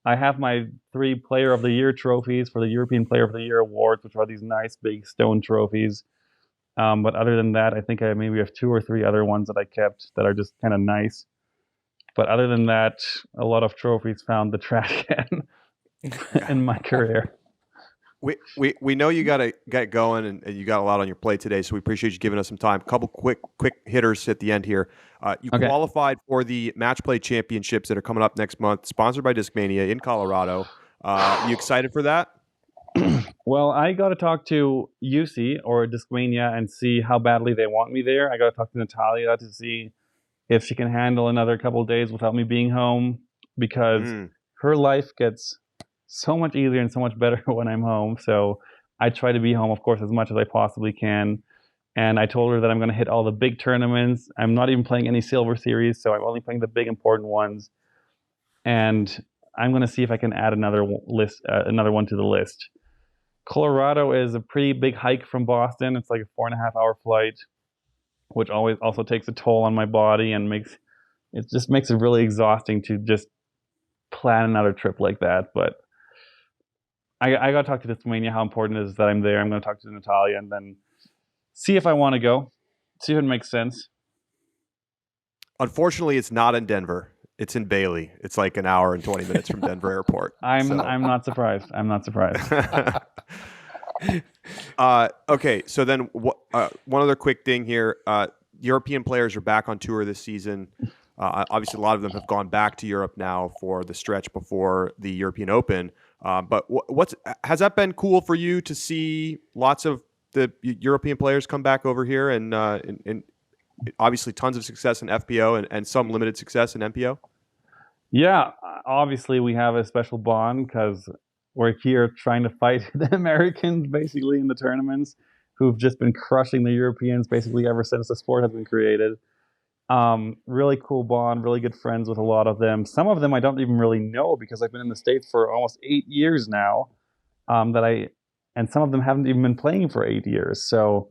I have my 3 Player of the Year trophies for the European Player of the Year awards, which are these nice big stone trophies. But other than that, I think I maybe have 2 or 3 other ones that I kept that are just kind of nice. But other than that, a lot of trophies found the trash can in my career. We know you got to get going, and you got a lot on your plate today, so we appreciate you giving us some time. A couple quick hitters at the end here. You qualified for the Match Play Championships that are coming up next month, sponsored by Discmania in Colorado. You excited for that? Well, I got to talk to UC or Discmania and see how badly they want me there. I got to talk to Natalia to see if she can handle another couple of days without me being home, because her life gets so much easier and so much better when I'm home. So I try to be home, of course, as much as I possibly can. And I told her that I'm going to hit all the big tournaments. I'm not even playing any silver series, so I'm only playing the big important ones. And I'm going to see if I can add another one to the list. Colorado is a pretty big hike from Boston. It's like a 4.5-hour flight, which always also takes a toll on my body and makes it really exhausting to just plan another trip like that. But I got to talk to Discmania how important it is that I'm there. I'm going to talk to Natalia and then see if I want to go, see if it makes sense. Unfortunately, it's not in Denver. It's in Bailey. It's like an hour and 20 minutes from Denver Airport. I'm not surprised. I'm not surprised. Okay, so then one other quick thing here. European players are back on tour this season. Obviously, a lot of them have gone back to Europe now for the stretch before the European Open. But has that been cool for you to see lots of the European players come back over here and obviously tons of success in FPO and some limited success in MPO? Yeah, obviously we have a special bond because we're here trying to fight the Americans basically in the tournaments who've just been crushing the Europeans basically ever since the sport has been created. Really cool bond, really good friends with a lot of them. Some of them I don't even really know because I've been in the States for almost 8 years now. And some of them haven't even been playing for 8 years. So,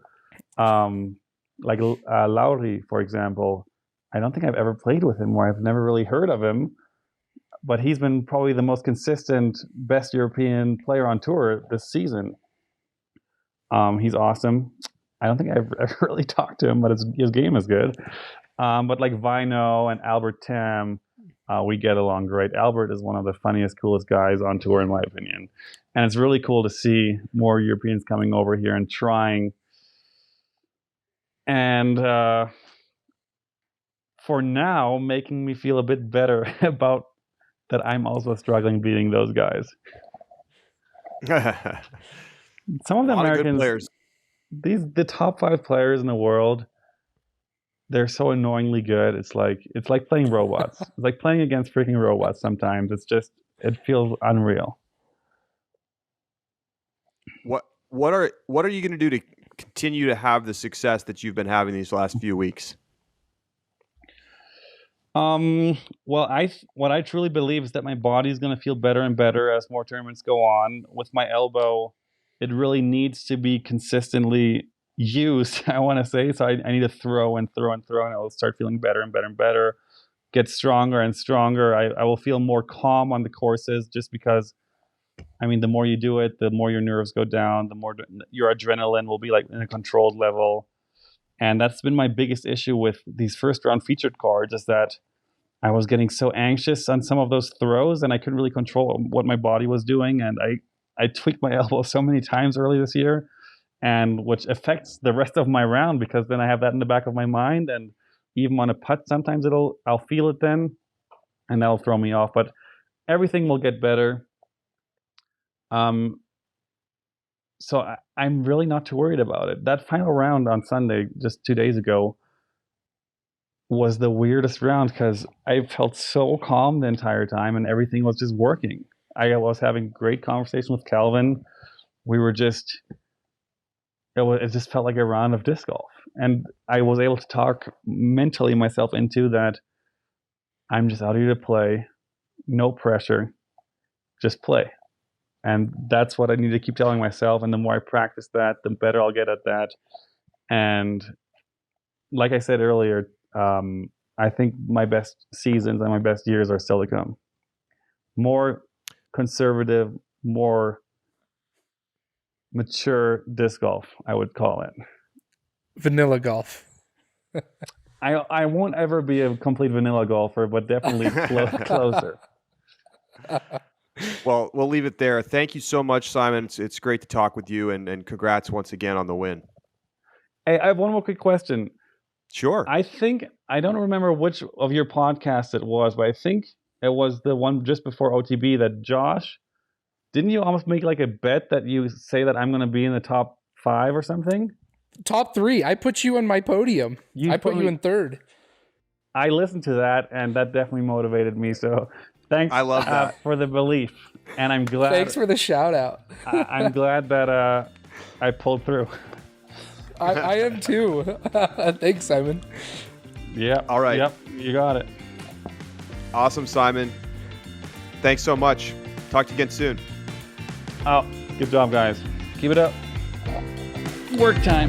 like Lauri, for example, I don't think I've ever played with him or I've never really heard of him. But he's been probably the most consistent, best European player on tour this season. He's awesome. I don't think I've ever really talked to him, but his game is good. But like Vino and Albert Tim, we get along great. Albert is one of the funniest, coolest guys on tour, in my opinion. And it's really cool to see more Europeans coming over here and trying. And for now, making me feel a bit better about that I'm also struggling beating those guys. Some of the Americans, players. The top 5 players in the world, they're so annoyingly good. It's like playing robots. It's like playing against freaking robots sometimes. It feels unreal. What are you going to do to continue to have the success that you've been having these last few weeks? Well, what I truly believe is that my body is going to feel better and better as more tournaments go on. With my elbow, it really needs to be consistently used, I want to say. So I need to throw and throw and throw, and I'll start feeling better and better and better, get stronger and stronger. I will feel more calm on the courses, just because, I mean, the more you do it, the more your nerves go down, the more your adrenaline will be like in a controlled level. And that's been my biggest issue with these first round featured cards, is that I was getting so anxious on some of those throws and I couldn't really control what my body was doing. And I tweaked my elbow so many times early this year, and which affects the rest of my round, because then I have that in the back of my mind. And even on a putt, sometimes I'll feel it then, and that'll throw me off. But everything will get better. So I'm really not too worried about it. That final round on Sunday, just 2 days ago, was the weirdest round, because I felt so calm the entire time and everything was just working. I was having great conversation with Calvin. We were just, it just felt like a round of disc golf. And I was able to talk mentally myself into that. I'm just out here to play, no pressure, just play. And that's what I need to keep telling myself. And the more I practice that, the better I'll get at that. And like I said earlier, I think my best seasons and my best years are still to come. More conservative, more mature disc golf, I would call it. Vanilla golf. I won't ever be a complete vanilla golfer, but definitely closer. Well, we'll leave it there. Thank you so much, Simon. It's great to talk with you, and congrats once again on the win. Hey, I have one more quick question. Sure. I don't remember which of your podcasts it was, but I think it was the one just before OTB that Josh, didn't you almost make like a bet that you say that I'm going to be in the top 5 or something? Top 3. I put you on my podium. I put you in 3rd. I listened to that, and that definitely motivated me. So thanks. I love that. For the belief, and I'm glad. Thanks for the shout out. I'm glad that I pulled through. I am too. Thanks, Simon. Yeah. All right. Yep. You got it. Awesome, Simon. Thanks so much. Talk to you again soon. Oh, good job, guys. Keep it up. Work time.